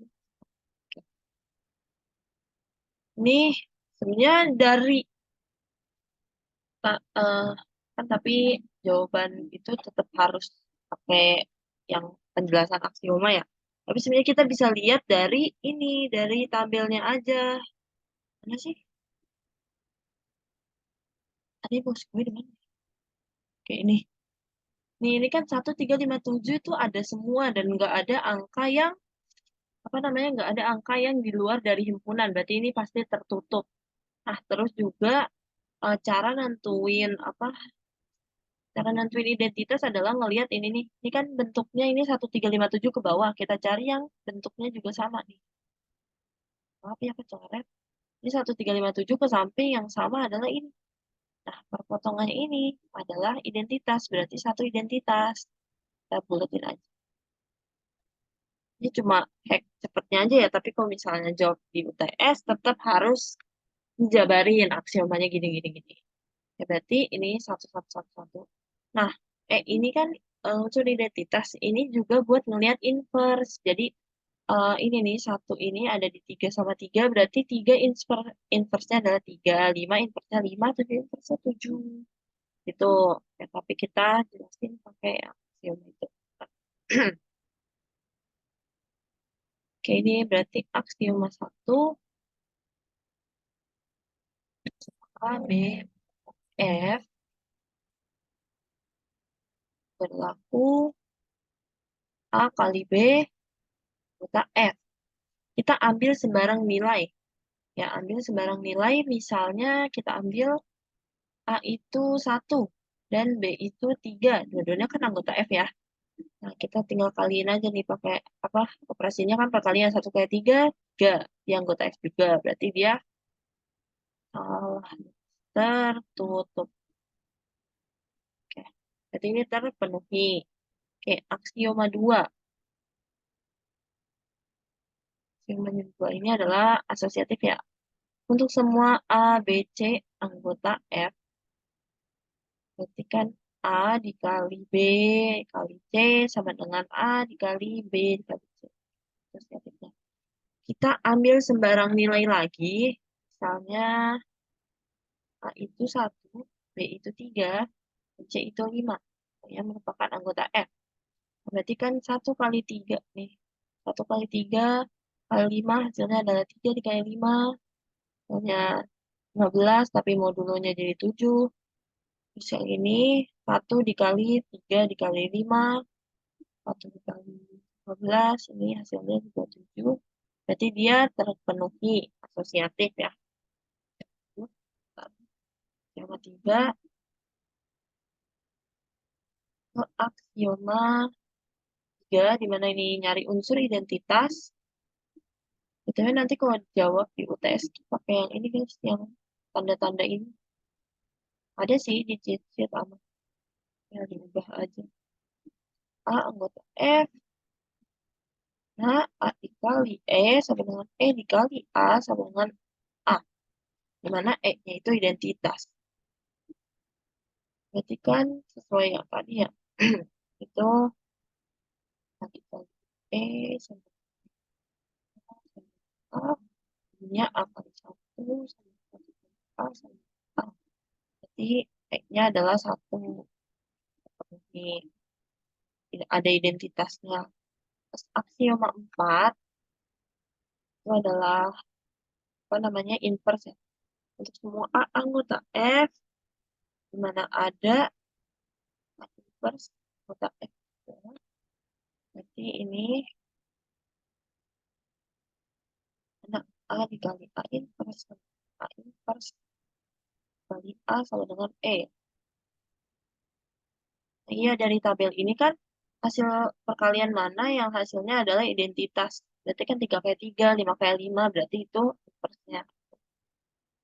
S1: Ini sebenarnya dari ta- eh, kan tapi jawaban itu tetap harus pakai yang penjelasan aksioma ya. Tapi sebenarnya kita bisa lihat dari ini, dari tabelnya aja. Mana sih? Tadi bos gue di mana? Oke, ini. Nih, ini kan 1 3 5 7 itu ada semua dan nggak ada angka yang apa namanya, nggak ada angka yang di luar dari himpunan. Berarti ini pasti tertutup. Nah, terus juga cara nentuin apa Cara nentuin identitas adalah ngelihat ini nih. Ini kan bentuknya ini 1357 ke bawah. Kita cari yang bentuknya juga sama nih. Maaf ya kecoret. Ini 1357 ke samping yang sama adalah ini. Nah, perpotongannya ini adalah identitas. Berarti satu identitas. Kita buletin aja. Ini cuma hack cepetnya aja ya. Tapi kalau misalnya jawab di UTS, tetap harus dijabarin aksiomanya gini, gini, gini. Ya, berarti ini satu, satu, satu, satu. Nah, ini kan unsur identitas. Ini juga buat ngelihat inverse. Jadi, ini nih, satu ini ada di 3 sama 3, berarti 3 inverse-nya adalah 3, 5 inverse-nya 5, 7 inverse-nya 7. Gitu. Ya, tapi kita jelasin pakai aksiom itu. Oke, ini berarti aksioma 1, A, B, F, berlaku A kali B, kota F. Kita ambil sembarang nilai. Ya, ambil sembarang nilai, misalnya kita ambil A itu 1 dan B itu 3. Dua-duanya kan anggota F ya. Nah, kita tinggal kaliin aja nih pakai apa? Operasinya kan perkalian 1 kali 3, 3. Dia anggota F juga. Berarti dia uh, tertutup. Oke. Berarti ini terpenuhi. Oke, aksioma 2. Aksioma 2 ini adalah asosiatif ya. Untuk semua A, B, C anggota F, berarti kan A dikali B kali C sama dengan A dikali B dikali C. Terus ya, kita ambil sembarang nilai lagi. Misalnya A itu 1, B itu 3, C itu 5. Yang merupakan anggota F. Berarti kan 1 kali 3 nih. 1 kali 3 kali 5 hasilnya adalah 3 dikali 5. Hasilnya 15, tapi modulonya jadi 7. Terus yang ini 1 dikali 3 dikali 5. 1 dikali 15, ini hasilnya juga 7. Berarti dia terpenuhi asosiatif ya. Aksioma 3 ke aksioma 3, di mana ini nyari unsur identitas. Tapi nanti kalau jawab di UTS pakai yang ini guys, yang tanda-tanda ini. Ada sih di cheat sheet ama. Ya diubah aja. A anggota F. Nah, A dikali sama dengan dikali A sama dengan A. Di mana E-nya itu identitas. Berarti kan sesuai yang tadi ya. Itu A dikali sama A. Ini A kali 1 sama A sama A. Berarti E-nya adalah 1. Ini ada identitasnya. Terus aksioma 4 itu adalah apa namanya inverse ya. Untuk semua A anggota F, di mana ada A inverse anggota F. Berarti ini anak A dikali A inverse, A inverse kali A sama dengan E. Nah, iya, dari tabel ini kan hasil perkalian mana yang hasilnya adalah identitas. Berarti kan 3 kali 3, 5 kali 5, berarti itu inverse-nya.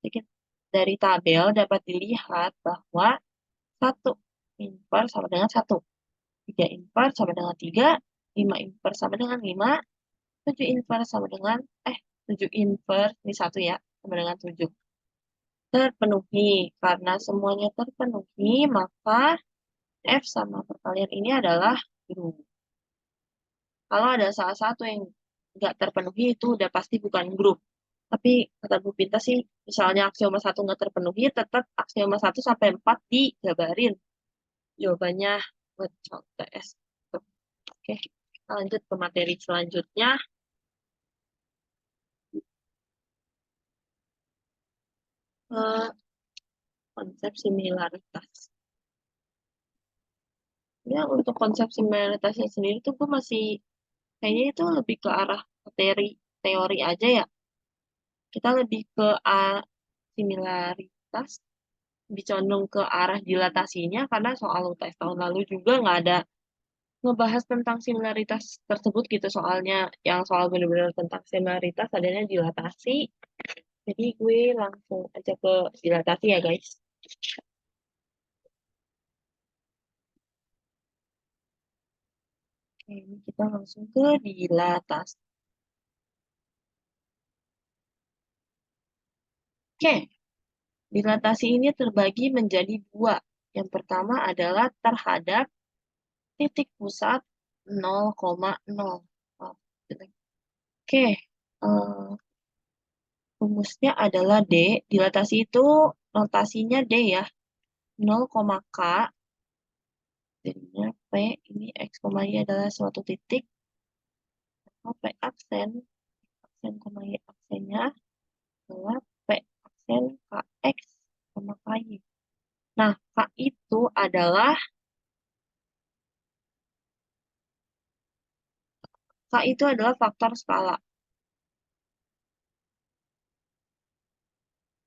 S1: Jadi dari tabel dapat dilihat bahwa 1 inverse sama dengan 1. 3 inverse sama dengan 3, 5 inverse sama dengan 5, 7 inverse sama dengan, 7 inverse, ini 1 ya, sama dengan 7. Terpenuhi. Karena semuanya terpenuhi, maka F sama perkalian ini adalah grup. Kalau ada salah satu yang nggak terpenuhi, itu udah pasti bukan grup. Tapi kata Bu Pinta sih, misalnya aksioma 1 nggak terpenuhi, tetap aksioma 1 sampai 4 dijabarin. Jawabannya buat TS. Oke, kita lanjut ke materi selanjutnya. Konsep similaritas. Ya, untuk konsep similaritasnya sendiri tuh gue masih, kayaknya itu lebih ke arah teori, teori aja ya. Kita lebih ke similaritas. lebih condong ke arah dilatasinya karena soal UTS tahun lalu juga nggak ada ngebahas tentang similaritas tersebut gitu soalnya yang soal bener-bener tentang similaritas adanya dilatasi. Jadi gue langsung aja ke dilatasi ya guys. Oke, ini kita langsung ke dilatasi. Oke, dilatasi ini terbagi menjadi dua. Yang pertama adalah terhadap titik pusat 0,0. Oh, oke, rumusnya adalah D. Dilatasi itu notasinya D ya. 0, K. Jadinya P ini X, Y adalah suatu titik. P aksen. Aksen, Y aksennya adalah P aksen KX, KY. Nah, K itu adalah faktor skala.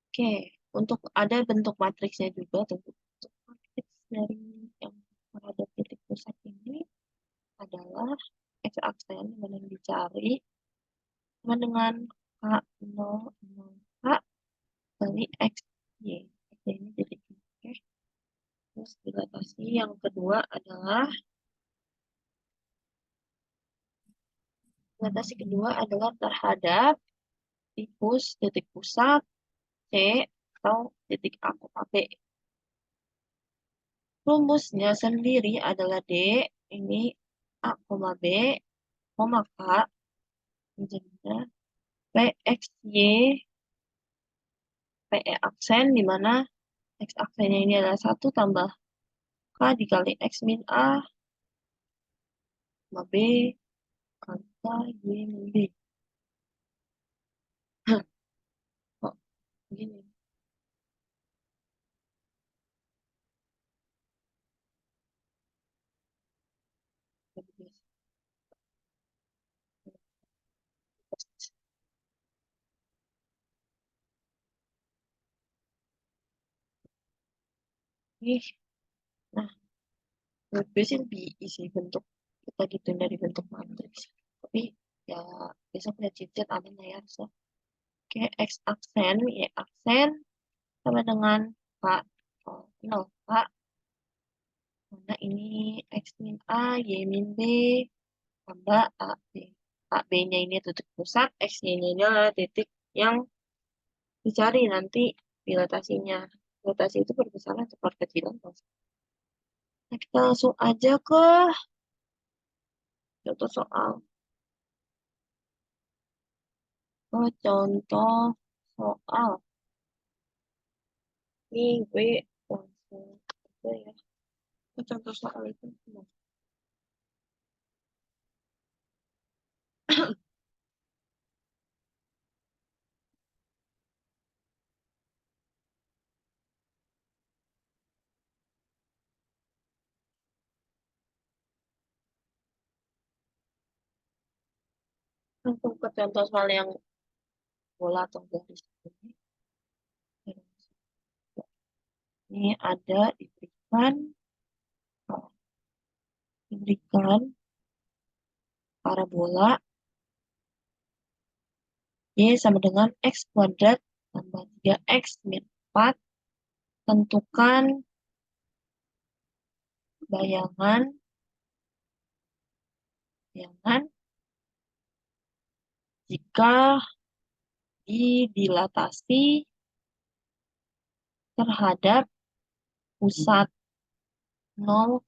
S1: Oke, untuk ada bentuk matriksnya juga, bentuk matriks dari yang ada titik pusat ini adalah X aksen yang dicari sama dengan K0, 0, K kali X, Y. X ini jadi oke. Terus dilatasi yang kedua adalah terhadap titik pusat C atau titik A, B. Rumusnya sendiri adalah D, ini A, B, K, jadinya PXY, PE aksen, di mana X aksennya ini adalah 1 tambah K dikali X min A, sama B, kali K, Y min B. Kok begini? Ih, nah, biasanya diisi bentuk kita gitu dari bentuk matriks. Tapi ya besok lihat cicit aman lah ya harusnya. Oke, X aksen, Y aksen sama dengan K, oh, 0, K, mana ini X min A, Y min B, tambah A, B. A, B-nya ini titik pusat, X-nya ini adalah titik yang dicari nanti dilatasinya. Dilatasi itu berbesaran cepat kecilan. Nah, kita langsung aja ke contoh soal. Contoh soal. Nih gue langsung aja ya. Ke contoh soal itu. Langsung ke contoh soal yang bola atau garis ini. Ini ada diberikan parabola Y sama dengan X kuadrat tambah 3X min 4. Tentukan bayangan bayangan jika dilatasi terhadap pusat 0,0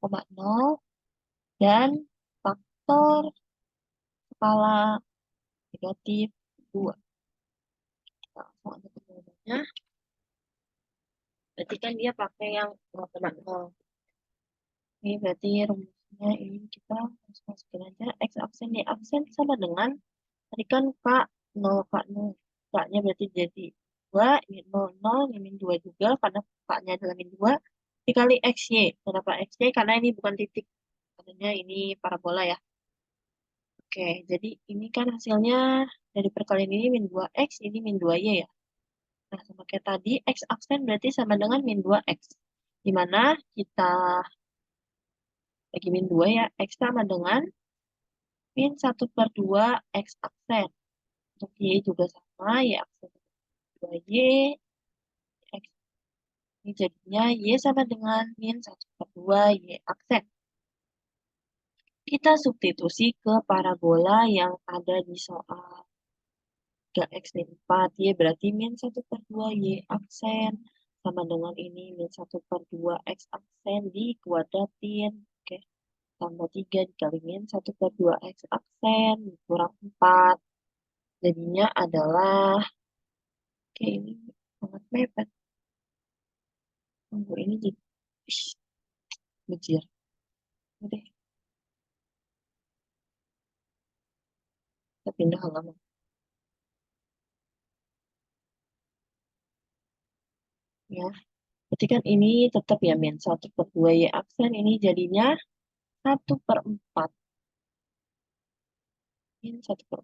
S1: dan faktor skala negatif 2. Kita langsung aja ke jawabannya. Berarti kan dia pakai yang 0,0. Ini berarti rumusnya ini kita langsung masukin aja X aksen Y aksen sama dengan tadi kan K 0 K 0. K-nya berarti jadi 2, ini 0, 0, ini min 2 juga karena K-nya adalah min 2 dikali XY. Kenapa XY? Karena ini bukan titik. Artinya ini parabola ya. Oke, jadi ini kan hasilnya dari perkalian ini min 2X, ini min 2Y ya. Nah, sama kayak tadi, X aksen berarti sama dengan min 2X. Dimana kita bagi min 2 ya, X sama dengan min 1/2 X aksen. Untuk Y juga sama, Y aksen 2Y, X. Ini jadinya Y sama dengan min 1/2 Y aksen. Kita substitusi ke parabola yang ada di soal 3X min 4. Y berarti min 1/2 Y aksen. Sama dengan ini min 1/2 X aksen dikuadratin. Oke. Tambah 3 dikali min 1/2 X aksen kurang 4. Jadinya adalah, oke ini sangat mepet. Tunggu ini jadi, ish, bejir. Oke, kita pindah halaman. Ya, berarti kan ini tetap ya min 1/2 Y aksen, ini jadinya 1/4. Min 1/4.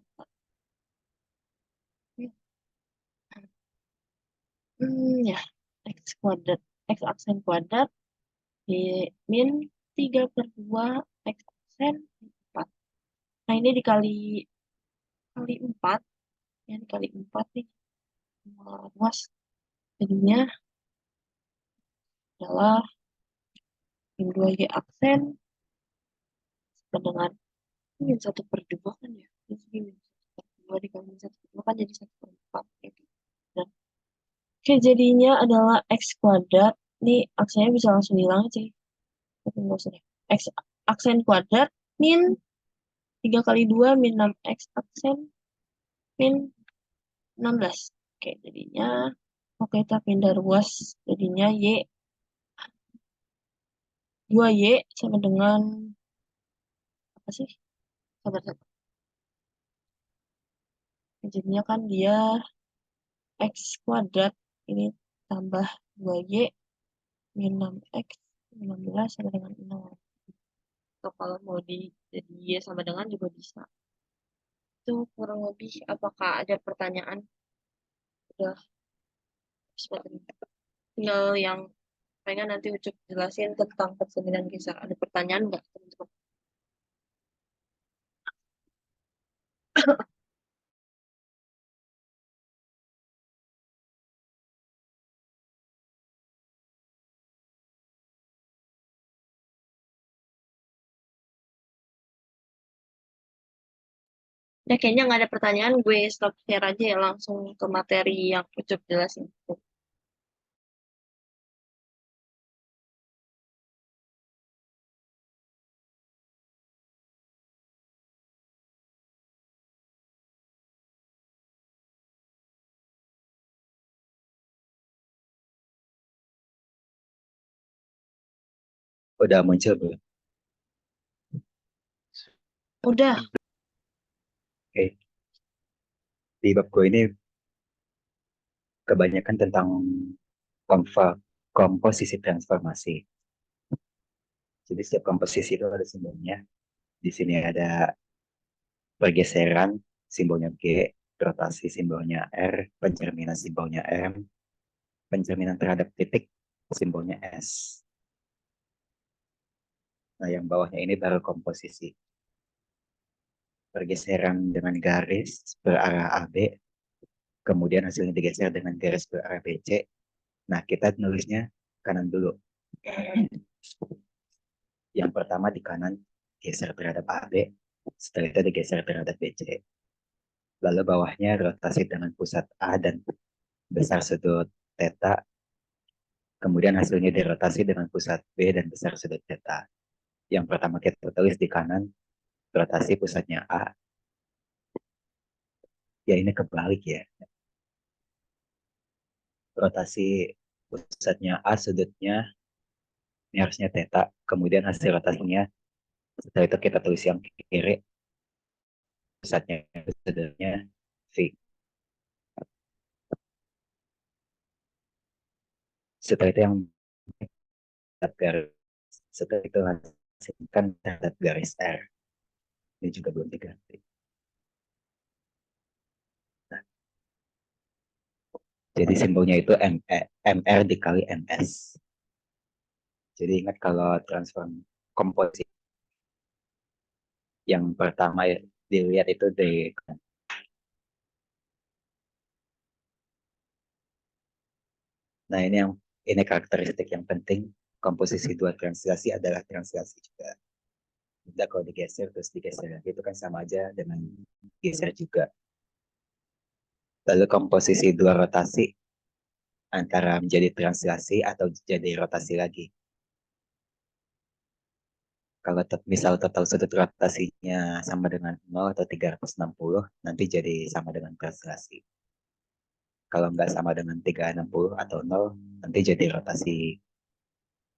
S1: Ya, X kuadrat. X aksen kuadrat di min 3/2 X aksen 4. Nah, ini dikali kali 4. Ya, dikali 4 nih. Luas. Jadinya adalah min 2Y aksen dengan min 1/2 kan ya. Jadi min 1/2 dikali min 1/2 kan jadi 1/4. Gitu. Dan, oke, jadinya adalah X kuadrat. Ini aksennya bisa langsung hilang sih. Tapi nggak usah deh. X aksen kuadrat min 3 kali 2 min 6X aksen min 16. Oke, jadinya, oke kita pindah ruas. Jadinya Y, 2Y sama dengan, apa sih? Sabar, sabar. Jadinya kan dia X kuadrat. Ini tambah 2Y min 6X 16 sama dengan 6. Atau kalau mau jadi Y sama dengan juga bisa. Itu kurang lebih, apakah ada pertanyaan? Udah, seperti tinggal yang pengen nanti Ucup jelasin tentang perseminan geser. Ada pertanyaan nggak, teman-teman? Ya, kayaknya nggak ada pertanyaan. Gue stop share aja ya, langsung ke materi yang Ucup jelasin.
S2: Udah muncul belum?
S1: Udah.
S2: Oke. Di bab gue ini kebanyakan tentang komposisi transformasi. Jadi setiap komposisi itu ada simbolnya. Di sini ada pergeseran, simbolnya G, rotasi simbolnya R, pencerminan simbolnya M, pencerminan terhadap titik, simbolnya S. Nah, yang bawahnya ini baru komposisi. Pergeseran dengan garis berarah AB, kemudian hasilnya digeser dengan garis berarah BC. Nah, kita nulisnya kanan dulu. Yang pertama di kanan geser terhadap AB, setelah itu digeser terhadap BC. Lalu bawahnya rotasi dengan pusat A dan besar sudut theta, kemudian hasilnya dirotasi dengan pusat B dan besar sudut theta. Yang pertama kita tulis di kanan, rotasi pusatnya A. Ya ini kebalik ya. Rotasi pusatnya A, sudutnya ini harusnya theta, kemudian hasil rotasinya, setelah itu kita tulis yang kiri, pusatnya sudutnya V. Setelah itu yang garis, setelah itu hasilkan terhadap garis R. Ini juga belum diganti. Nah, Jadi simbolnya itu MR dikali MS. Jadi ingat kalau transform komposisi yang pertama ya, dilihat itu dari. Nah, ini karakteristik yang penting. Komposisi dua translasi adalah translasi juga. Tidak kalau digeser terus digeser lagi itu kan sama aja dengan geser juga. Lalu komposisi dua rotasi antara menjadi translasi atau jadi rotasi lagi. Kalau misal total sudut rotasinya sama dengan 0 atau 360, nanti jadi sama dengan translasi. Kalau nggak sama dengan 360 atau 0, nanti jadi rotasi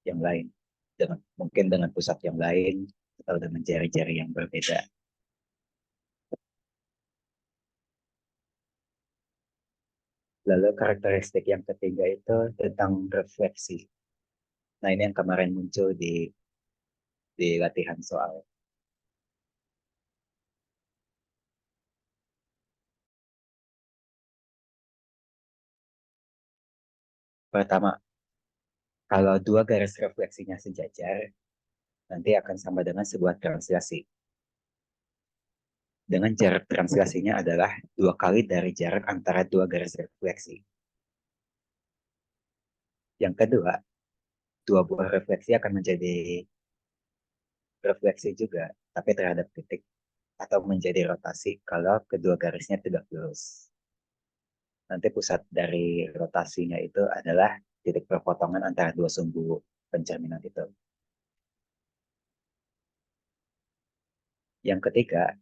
S2: yang lain. Mungkin dengan pusat yang lain atau dengan jari-jari yang berbeda. Lalu karakteristik yang ketiga itu tentang refleksi. Nah, ini yang kemarin muncul di latihan soal. Pertama, kalau dua garis refleksinya sejajar, nanti akan sama dengan sebuah translasi. Dengan jarak translasinya adalah 2 kali dari jarak antara dua garis refleksi. Yang kedua, dua buah refleksi akan menjadi refleksi juga, tapi terhadap titik atau menjadi rotasi kalau kedua garisnya tegak lurus. Nanti pusat dari rotasinya itu adalah titik perpotongan antara dua sumbu pencerminan itu. Yang ketiga,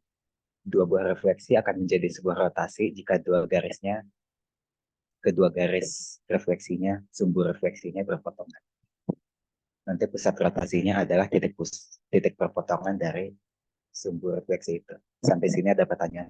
S2: dua buah refleksi akan menjadi sebuah rotasi jika kedua garis refleksinya, sumbu refleksinya berpotongan. Nanti pusat rotasinya adalah titik perpotongan dari sumbu refleksi itu. Sampai sini ada pertanyaan?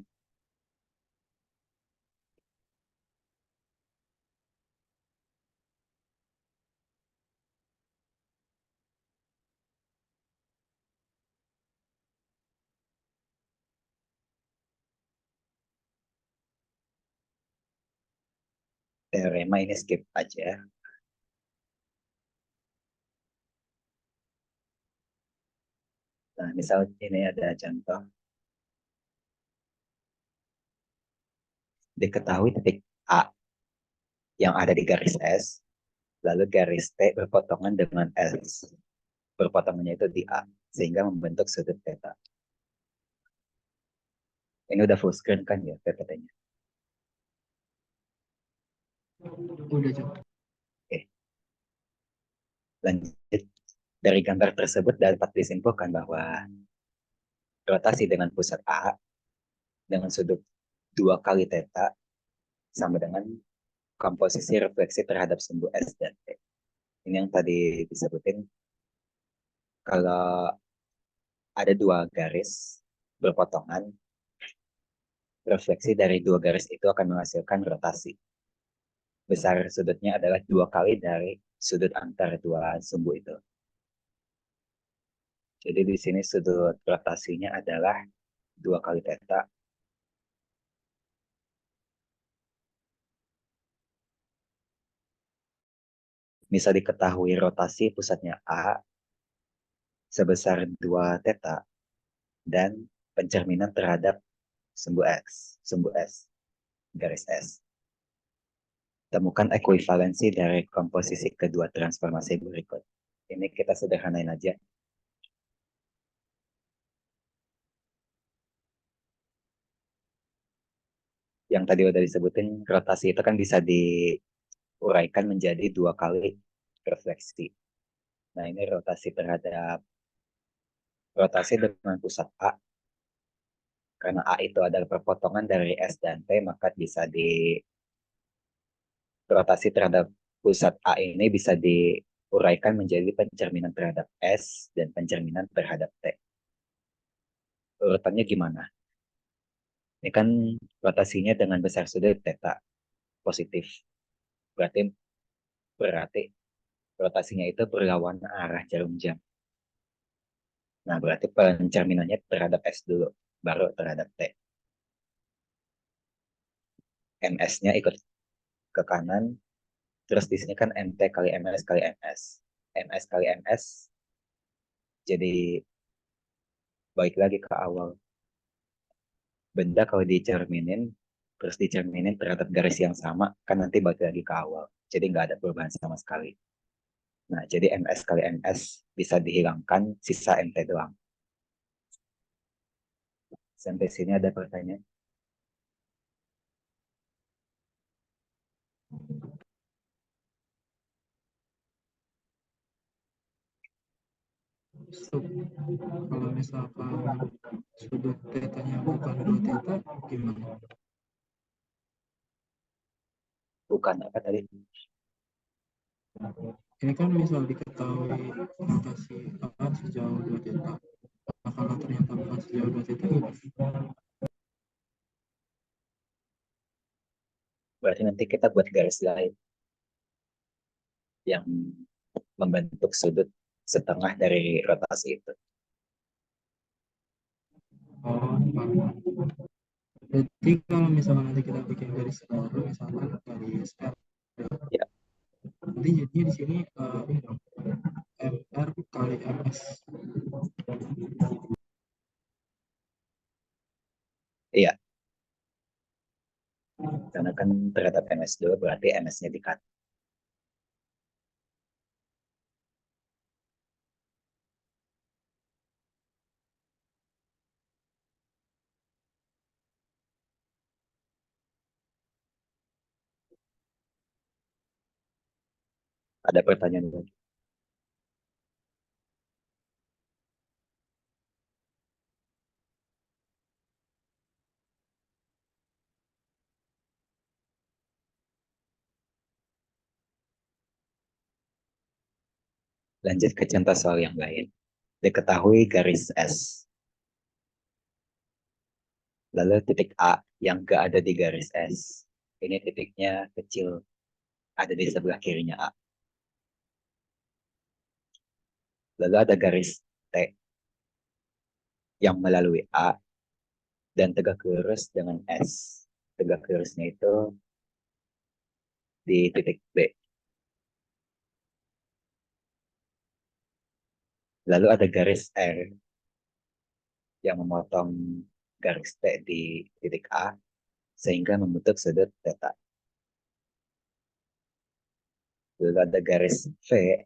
S2: Teorema ini skip aja. Nah, misal ini ada contoh. Diketahui titik A yang ada di garis S, lalu garis T berpotongan dengan S. Berpotongannya itu di A, sehingga membentuk sudut theta. Ini udah full screen kan ya PPT-nya?
S3: Udah, Cok.
S2: Oke, lanjut. Dari gambar tersebut dapat disimpulkan bahwa rotasi dengan pusat A dengan sudut 2 kali theta sama dengan komposisi refleksi terhadap sumbu S dan T. Ini yang tadi disebutin, kalau ada dua garis berpotongan, refleksi dari dua garis itu akan menghasilkan rotasi. Besar sudutnya adalah 2 kali dari sudut antara dua sumbu itu. Jadi di sini sudut rotasinya adalah 2 kali theta. Bisa diketahui rotasi pusatnya A sebesar 2 theta dan pencerminan terhadap sumbu S, garis S. Temukan ekuivalensi dari komposisi kedua transformasi berikut. Ini kita sederhanain aja. Yang tadi udah disebutin, rotasi itu kan bisa diuraikan menjadi 2 kali refleksi. Nah, ini rotasi dengan pusat A. Karena A itu adalah perpotongan dari S dan T, maka bisa rotasi terhadap pusat A ini bisa diuraikan menjadi pencerminan terhadap S dan pencerminan terhadap T. Urutannya gimana? Ini kan rotasinya dengan besar sudut theta positif. Berarti berarti rotasinya itu berlawanan arah jarum jam. Nah, berarti pencerminannya terhadap S dulu, baru terhadap T. MS-nya ikut ke kanan, terus di sini kan MT kali MS kali MS. MS kali MS jadi balik lagi ke awal. Benda kalau dicerminin, terus dicerminin terhadap garis yang sama, kan nanti balik lagi ke awal. Jadi nggak ada perubahan sama sekali. Nah, jadi MS kali MS bisa dihilangkan, sisa MT doang. Sampai sini ada pertanyaan?
S3: So, kalau misalkan sudut tetanya bukan 2 teta, gimana?
S2: Bukan apa tadi?
S3: Ini kan misal diketahui rotasi A sejauh 2 teta. Nah, kalau ternyata bukan sejauh 2 teta, gimana?
S2: Berarti nanti kita buat garis lain yang membentuk sudut setengah dari rotasi itu.
S3: Oh, paham. Berarti kalau misalkan nanti kita bikin garis baru, misalkan garis R,
S2: Ya,
S3: nanti jadinya di sini ini dong, MR kali MS.
S2: iya. Karena kan terhadap MS2 berarti MS-nya di kanan. Ada pertanyaan lagi? Lanjut ke contoh soal yang lain. Diketahui garis S. Lalu titik A yang gak ada di garis S. Ini titiknya kecil, ada di sebelah kirinya A. Lalu ada garis T yang melalui A dan tegak lurus dengan S. Tegak lurusnya itu di titik B. Lalu ada garis R yang memotong garis T di titik A sehingga membentuk sudut theta. Lalu ada garis V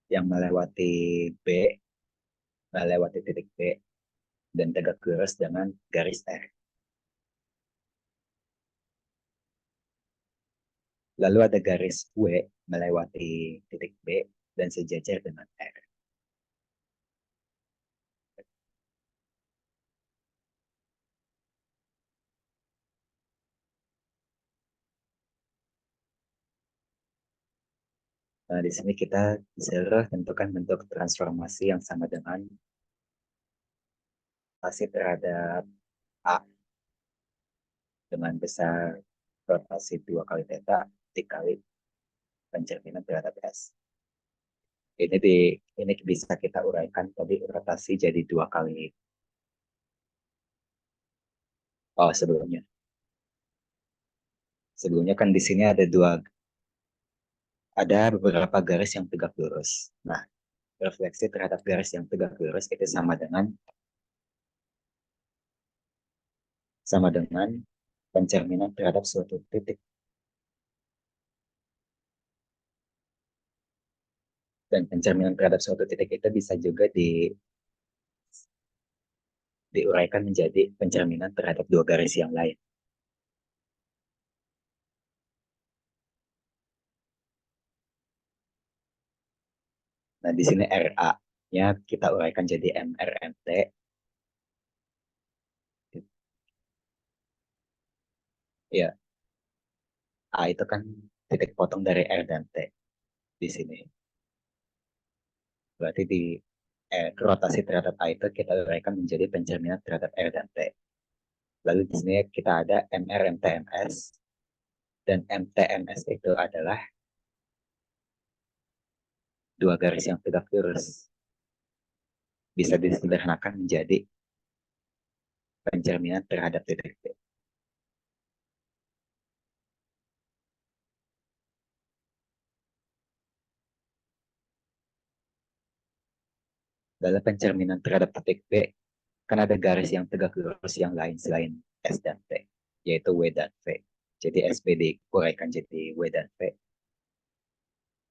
S2: yang melewati B, melewati titik B dan tegak lurus dengan garis R. Lalu ada garis W melewati titik B dan sejajar dengan R. Nah, di sini kita disuruh tentukan bentuk transformasi yang sama dengan rotasi terhadap A dengan besar rotasi 2 kali theta dikali pencerminan terhadap S. Ini bisa kita uraikan tadi rotasi jadi 2 kali. Oh, sebelumnya kan di sini ada beberapa garis yang tegak lurus. Nah, refleksi terhadap garis yang tegak lurus itu sama dengan pencerminan terhadap suatu titik. Dan pencerminan terhadap suatu titik itu bisa juga diuraikan menjadi pencerminan terhadap dua garis yang lain. Nah, di sini RA-nya kita uraikan jadi MRMT. Ya, A itu kan titik potong dari R dan T di sini. Berarti rotasi terhadap A itu kita uraikan menjadi pencerminan terhadap R dan T. Lalu di sini kita ada MRMTMS dan MTMS itu adalah dua garis yang tegak lurus. Bisa disederhanakan menjadi pencerminan terhadap titik T. Dalam pencerminan terhadap titik B, kan ada garis yang tegak lurus yang lain selain S dan T, yaitu W dan V. Jadi SPD dikuraikan jadi W dan V.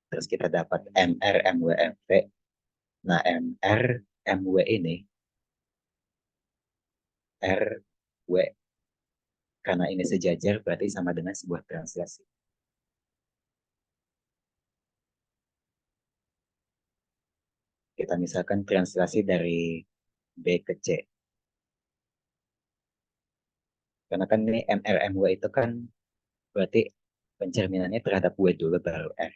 S2: Terus kita dapat MR, MW, MV. Nah, MR, MW ini, RW, karena ini sejajar berarti sama dengan sebuah translasi. Kita misalkan translasi dari B ke C. Karena kan ini MRMW itu kan berarti pencerminannya terhadap W dulu baru R.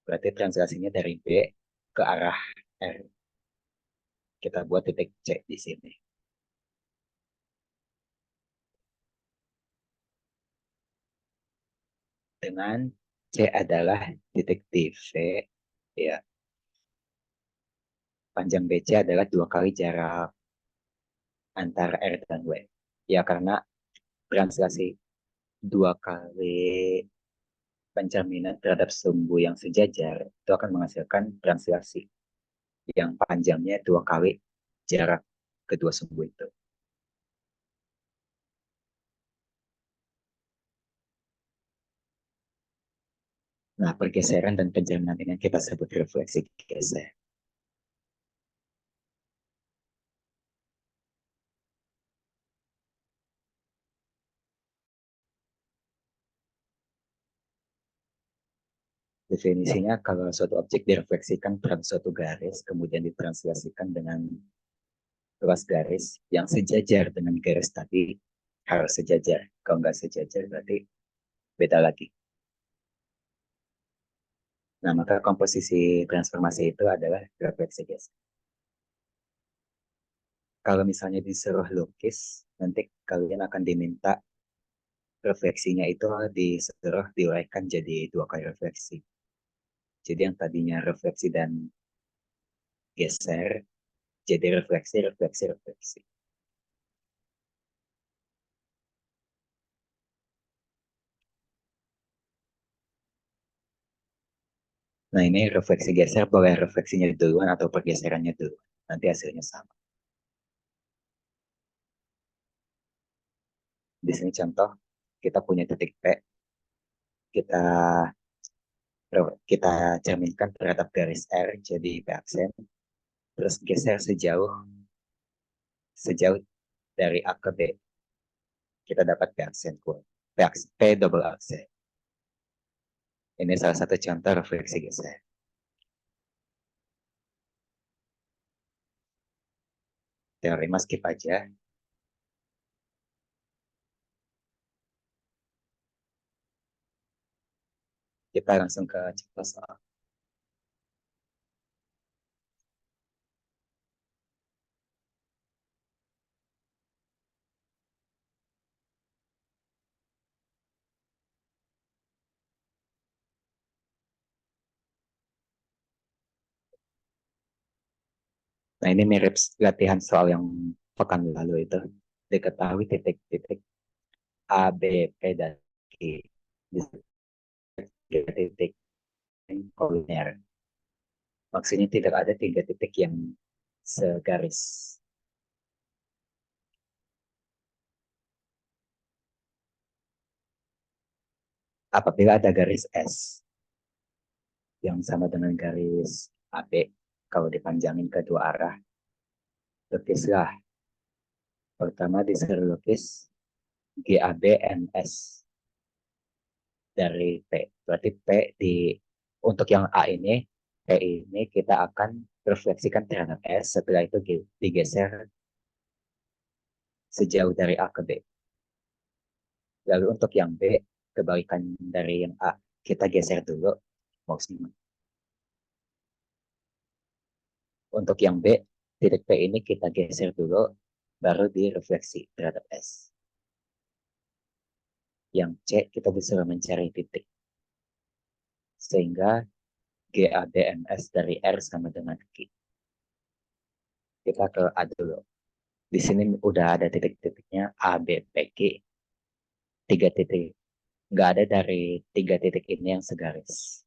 S2: Berarti translasinya dari B ke arah R. Kita buat titik C di sini. Dengan C adalah titik di V, ya. Panjang BC adalah 2 kali jarak antara R dan W. Ya, karena translasi 2 kali pencerminan terhadap sumbu yang sejajar itu akan menghasilkan translasi yang panjangnya 2 kali jarak kedua sumbu itu. Nah, pergeseran dan pencerminan ini kita sebut refleksi geser. Definisinya, kalau suatu objek direfleksikan terhadap suatu garis, kemudian ditranslasikan dengan luas garis yang sejajar dengan garis tadi, harus sejajar. Kalau nggak sejajar, berarti beda lagi. Nah, maka komposisi transformasi itu adalah refleksi geser. Kalau misalnya disuruh lukis, nanti kalian akan diminta refleksinya itu disuruh diuraikan jadi 2 kali refleksi. Jadi yang tadinya refleksi dan geser, jadi refleksi, refleksi, refleksi. Nah, ini refleksi geser, boleh refleksinya duluan atau pergeserannya dulu. Nanti hasilnya sama. Di sini contoh, kita punya titik P, kita kita cerminkan terhadap garis R, jadi P aksen, terus geser sejauh dari A ke B. Kita dapat P aksen kuat, P double aksen. Ini salah satu contoh refleksi geser. Teori mas skip aja. Kita langsung ke contoh soal. Nah, ini mirip latihan soal yang pekan lalu itu. Diketahui titik-titik A, B, P, dan Q. Di titik koliner. Maksudnya tidak ada 3 titik yang segaris. Apabila ada garis S yang sama dengan garis AB, kalau dipanjangin ke dua arah, lukislah. Pertama disuruh lukis GAB NS dari P. Berarti P untuk yang A ini, P ini kita akan refleksikan terhadap S, setelah itu digeser sejauh dari A ke B. Lalu untuk yang B, kebalikan dari yang A, kita geser dulu mouse-nya. Untuk yang B, titik P ini kita geser dulu, baru direfleksi terhadap S. Yang C, kita disuruh mencari titik. Sehingga GADMS dari R sama dengan Q. Kita ke A dulu. Di sini udah ada titik-titiknya A, B, P, Q. 3 titik. Nggak ada dari 3 titik ini yang segaris.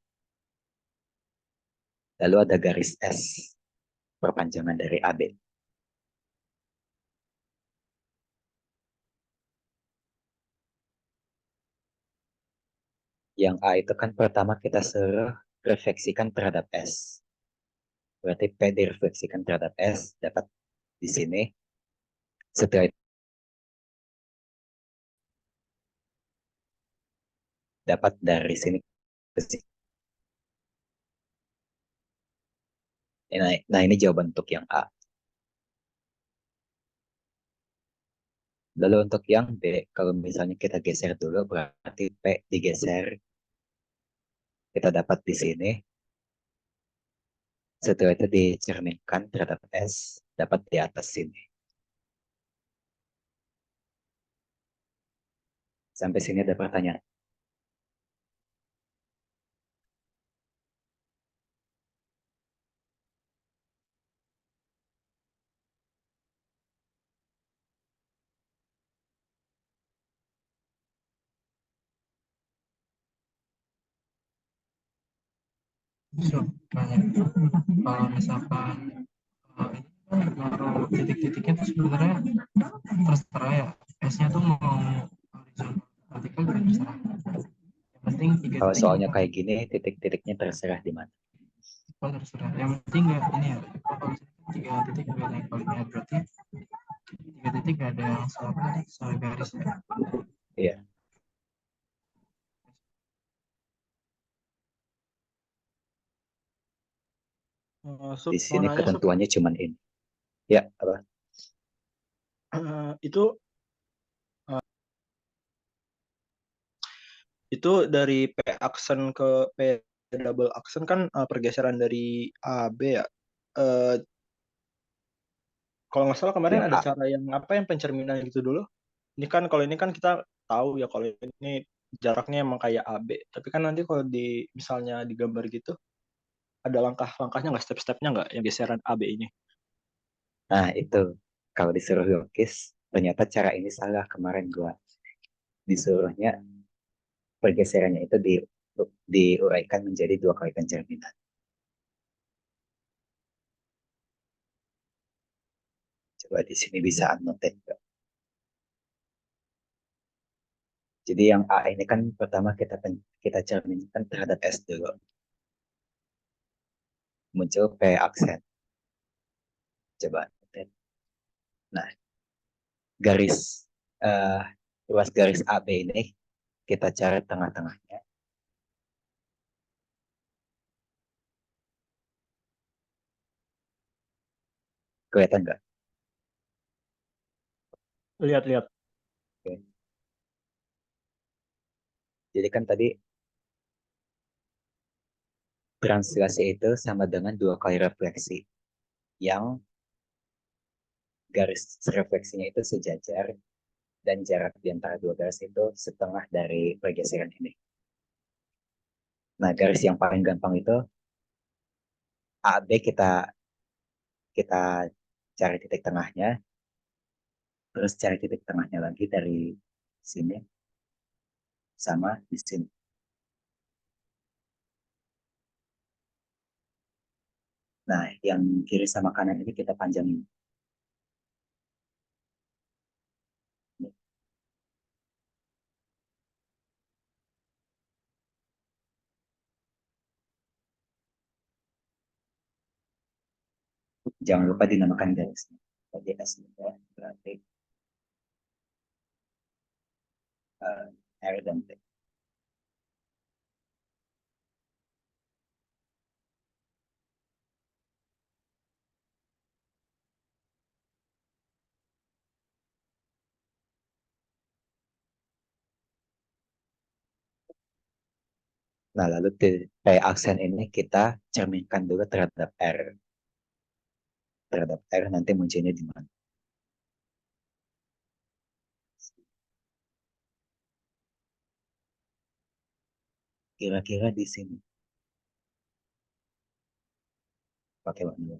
S2: Lalu ada garis S, perpanjangan dari AB. Yang A itu kan pertama kita suruh refleksikan terhadap S. Berarti P direfleksikan terhadap S, dapat di sini. Setelah itu dapat dari sini ke sini. Nah, ini jawaban untuk yang A. Lalu untuk yang B, kalau misalnya kita geser dulu, berarti P digeser. Kita dapat di sini. Setelah itu dicerminkan terhadap S, dapat di atas sini. Sampai sini ada pertanyaan.
S3: So, banyak. Kalau misalkan ini kan naruh titik-titiknya tuh sebenarnya terserah ya. S-nya tuh mau horizontal, vertikal juga terserah. Yang penting tiga
S2: Kalau
S3: titik
S2: soalnya kayak gini, titik-titiknya terserah di mana.
S3: terserah. Yang penting nggak ini ya. Kalau misalkan tiga titik nggak ada yang paling lihat, berarti tiga titik nggak ada yang selama tadi garis ya.
S2: Iya.
S4: Sup,
S2: Di
S4: mau
S2: sini
S4: nanya, Sup.
S2: ketentuannya cuman ini. Ya, apa?
S4: Itu dari P aksen ke P double aksen kan pergeseran dari A B ya. Eh, Kalau nggak salah kemarin
S2: Yang
S4: ada
S2: A.
S4: cara yang apa yang pencerminan gitu dulu. Ini kan kalau ini kan kita tahu ya kalau ini jaraknya emang kayak AB. Tapi kan nanti kalau di misalnya digambar gitu ada langkah-langkahnya nggak, step-stepnya nggak yang geseran AB ini?
S2: Nah, itu. Kalau disuruh lukis, ternyata cara ini salah kemarin gua. Disuruhnya pergeserannya itu diuraikan menjadi dua kali pencerminan. Coba di sini bisa annotate. Jadi yang A ini kan pertama kita cerminkan terhadap S dulu. Muncul P aksen. Coba annotate. Nah, garis eh, ruas garis AB ini kita cari tengah-tengahnya. Kelihatan nggak?
S4: Lihat-lihat.
S2: Oke. Jadi kan tadi translasi itu sama dengan dua kali refleksi. Yang garis refleksinya itu sejajar dan jarak di antara dua garis itu setengah dari pergeseran ini. Nah, garis yang paling gampang itu AB kita kita cari titik tengahnya, terus cari titik tengahnya lagi dari sini sama di sini. Nah, yang kiri sama kanan ini kita panjangin. Jangan lupa dinamakan garisnya. Jadi S berarti R dan T. Nah, lalu P aksen ini kita cerminkan dulu terhadap R. Terhadap R nanti munculnya di mana? Kira-kira di sini. Pakai warna.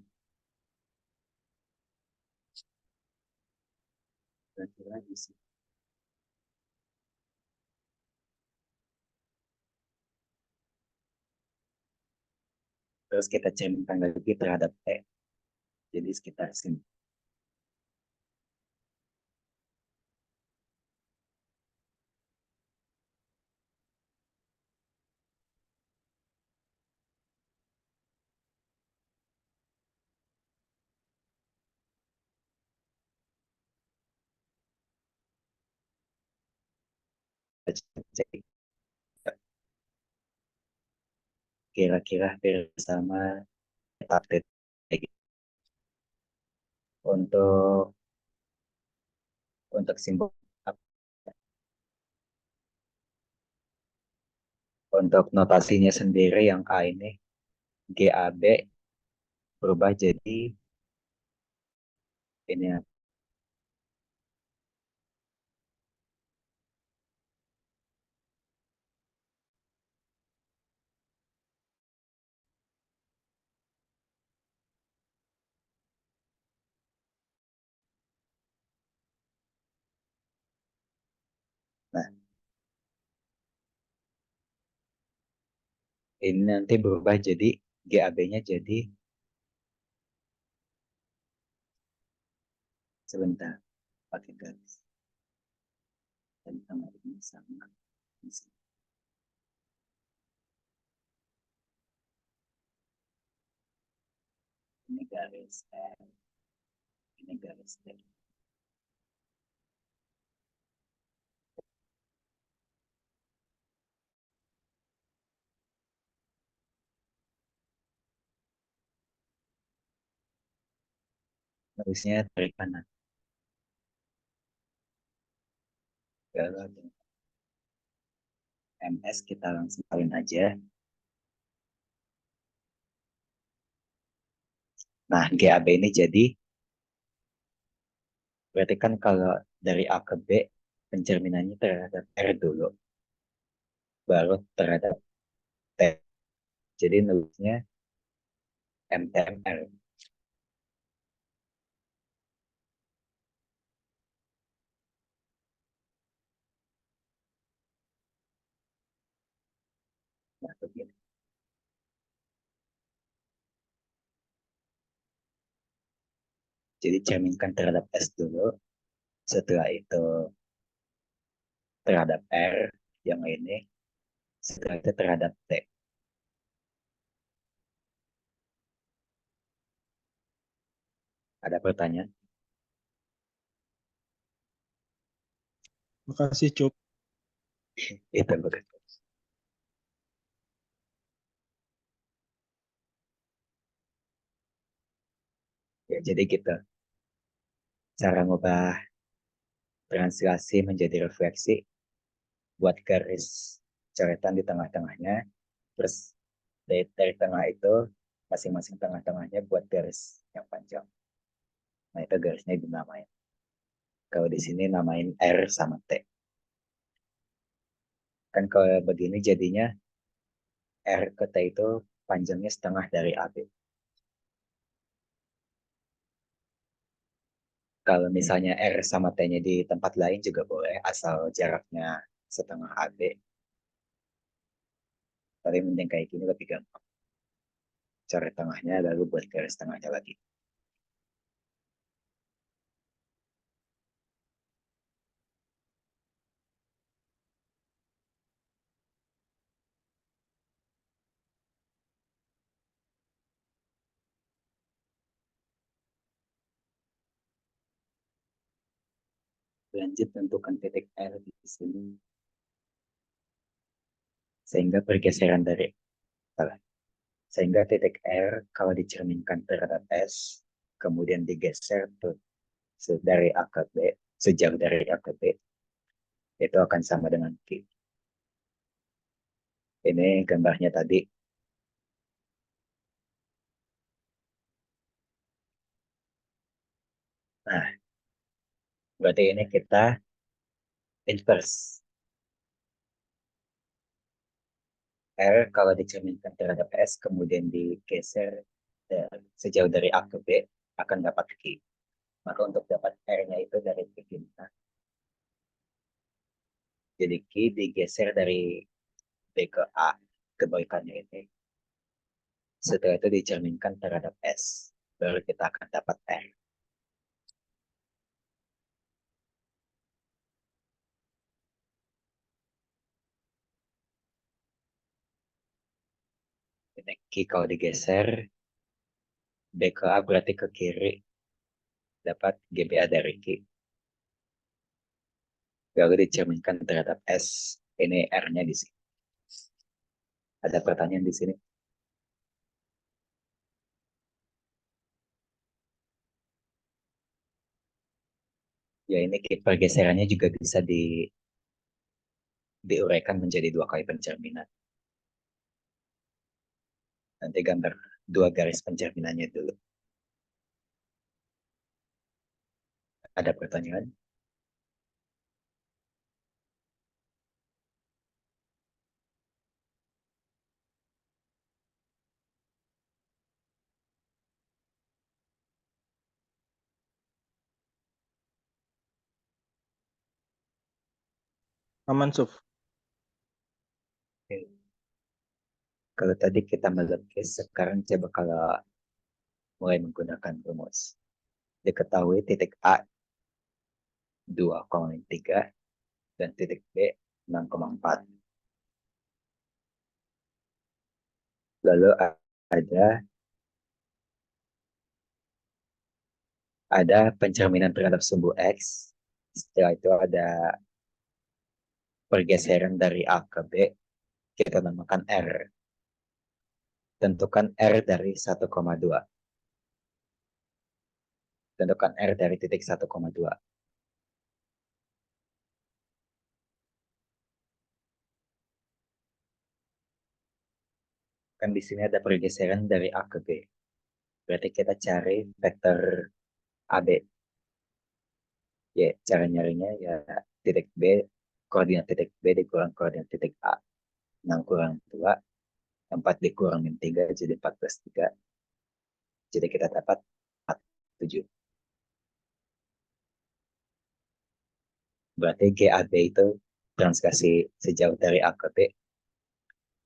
S2: Kira-kira di sini. Terus kita cerminkan lagi terhadap T. Jadi sekitar sini. Kita cek kira-kira hampir sama update kayak gitu. Untuk simbol untuk notasinya sendiri yang A ini GAB berubah jadi ini ya. Nah, ini nanti berubah jadi GAB-nya jadi sebentar pakai garis. Dan sama ini sama di sini. Ini garis R, ini garis T. Harusnya dari kanan. Kalau ada MS kita langsung kalian aja. Nah, GAB ini jadi berarti kan kalau dari A ke B pencerminannya terhadap R dulu, baru terhadap T. Jadi nulisnya MTMR. Nah, begini. Jadi cerminkan terhadap S dulu, setelah itu terhadap R yang ini, setelah itu terhadap T. Ada pertanyaan?
S4: Makasih, Cup.
S2: Itu begitu. Ya, jadi kita cara ngubah translasi menjadi refleksi, buat garis coretan di tengah-tengahnya, terus dari tengah itu masing-masing tengah-tengahnya buat garis yang panjang. Nah, itu garisnya dinamain. Kalau di sini namain R sama T. Kan kalau begini jadinya R ke T itu panjangnya setengah dari AB. Kalau misalnya R sama T-nya di tempat lain juga boleh, asal jaraknya setengah AB. Tapi mending kayak gini lebih gampang. Coret tengahnya lalu buat garis tengahnya lagi. Lanjut tentukan titik R di sini. Sehingga pergeseran dari salah. Sehingga titik R kalau dicerminkan terhadap S, kemudian digeser tuh dari A ke B, sejauh dari A ke B, itu akan sama dengan Q. Ini gambarnya tadi. Nah, berarti ini kita inverse. R kalau dicerminkan terhadap S, kemudian digeser sejauh dari A ke B, akan dapat Q. Maka untuk dapat R-nya itu dari begini. Jadi Q digeser dari B ke A, kebalikannya ini. Setelah itu dicerminkan terhadap S. Baru kita akan dapat R. Ini Q kalau digeser, B ke A berarti ke kiri. Dapat GBA dari Q. Lalu dicerminkan terhadap S. Ini R-nya di sini. Ada pertanyaan di sini? Ya ini pergeserannya juga bisa diuraikan menjadi 2 kali pencerminan. Nanti gambar 2 garis pencerminannya dulu. Ada pertanyaan?
S4: Aman, Suf.
S2: Oke. Kalau tadi kita melukis, sekarang coba kalau mulai menggunakan rumus. Diketahui titik A 2,3 dan titik B 6,4. Lalu ada pencerminan terhadap sumbu X. Setelah itu ada pergeseran dari A ke B. Kita namakan R. Tentukan R dari 1,2. Tentukan R dari titik 1,2. Kan di sini ada pergeseran dari A ke B. Berarti kita cari vektor AB. Ya, cara nyarinya ya titik B, koordinat titik B dikurang koordinat titik A. 6 kurang 2, 4 dikurangin 3, jadi 14,3. Jadi kita dapat 47. Berarti GAB itu translasi sejauh dari A ke B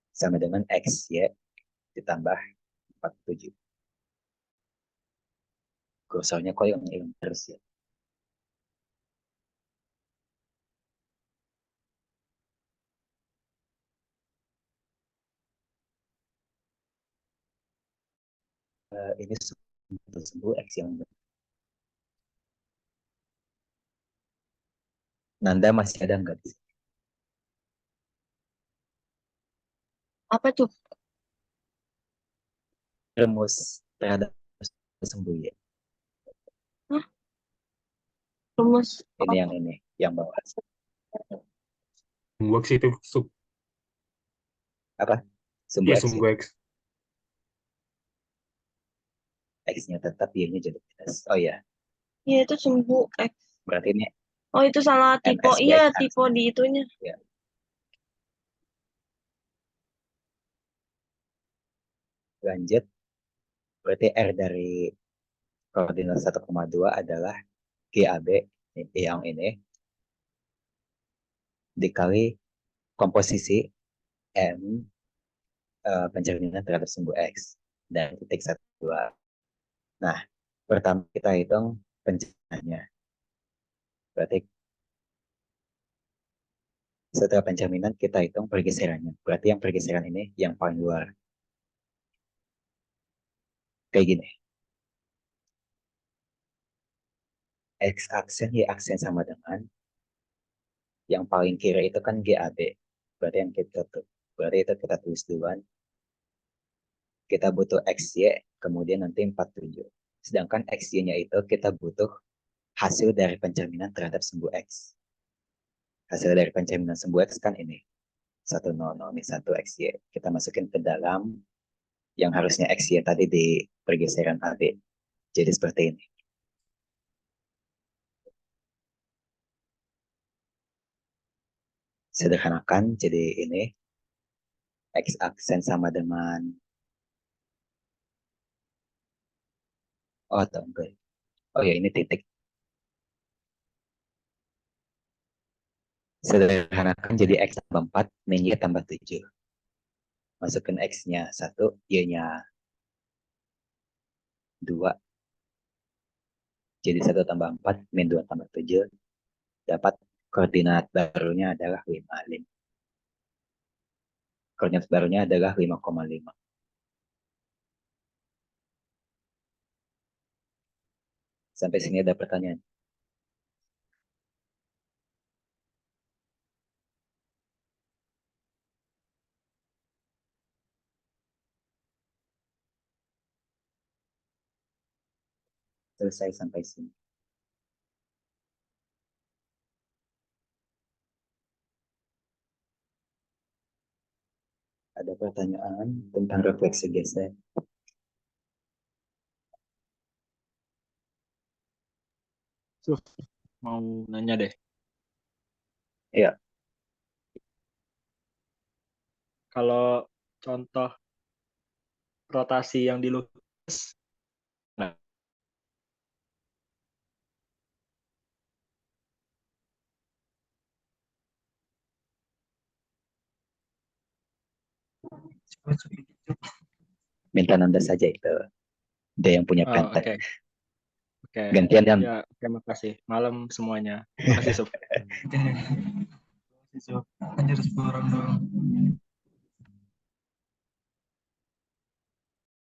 S2: sama dengan X, Y, ditambah 47. Kursornya kok yang hilang terus ya. Ini sumbu X yang benar. Nanda masih ada nggak di sini?
S1: Apa tuh?
S2: Rumus terhadap sumbu Y.
S1: Hah? Rumus
S2: Ini yang bawah.
S3: Sumbu X itu
S2: Apa? Sumbu
S3: ya
S2: X
S3: sumbu
S2: ya.
S3: X.
S2: X-nya tetap, Y-nya jadi minus. Oh iya,
S1: ya itu sumbu X.
S2: berarti ini
S1: Oh itu salah tipe.
S2: MS
S1: Iya
S2: BX.
S1: tipe di itunya.
S2: Ya. Lanjut, berarti R dari koordinat 1,2 adalah GAB yang ini dikali komposisi M pencerminan terhadap sumbu X dan titik 1, 2. Nah, pertama kita hitung pencerminannya. Berarti setelah pencerminan kita hitung pergeserannya. Berarti yang pergeseran ini yang paling luar. Kayak gini. X aksen, Y aksen sama dengan yang paling kiri itu kan GAB. Berarti yang kita tuh. Berarti itu kita tulis duluan. Kita butuh XY, kemudian nanti 47. Sedangkan XY-nya itu kita butuh hasil dari pencerminan terhadap sumbu X. Hasil dari pencerminan sumbu X kan ini. 100, ini 1 XY. Kita masukin ke dalam yang harusnya XY tadi di pergeseran AB. Jadi seperti ini. Sederhanakan jadi ini. X aksen sama dengan atau enggak. Oh ya, ini titik. Sederhanakan jadi X tambah 4, min Y tambah 7. Masukin X-nya 1, Y-nya 2. Jadi 1 tambah 4 min 2 tambah 7. Dapat koordinat barunya adalah 5. Koordinat barunya adalah 5,5. Sampai sini ada pertanyaan. Selesai sampai sini. Ada pertanyaan tentang refleksi geser?
S4: Suf, mau nanya deh.
S2: Ya,
S4: Kalau contoh rotasi yang dilukis, nah,
S3: Coba sedikit.
S2: minta nanda saja itu. Dia yang punya
S4: oh,
S2: pentek.
S4: oke. Oke.
S2: Gantian yang
S4: Ya, terima kasih. Malam semuanya. Terima kasih, Suf.
S3: Oke. Lanjut 10 orang doang.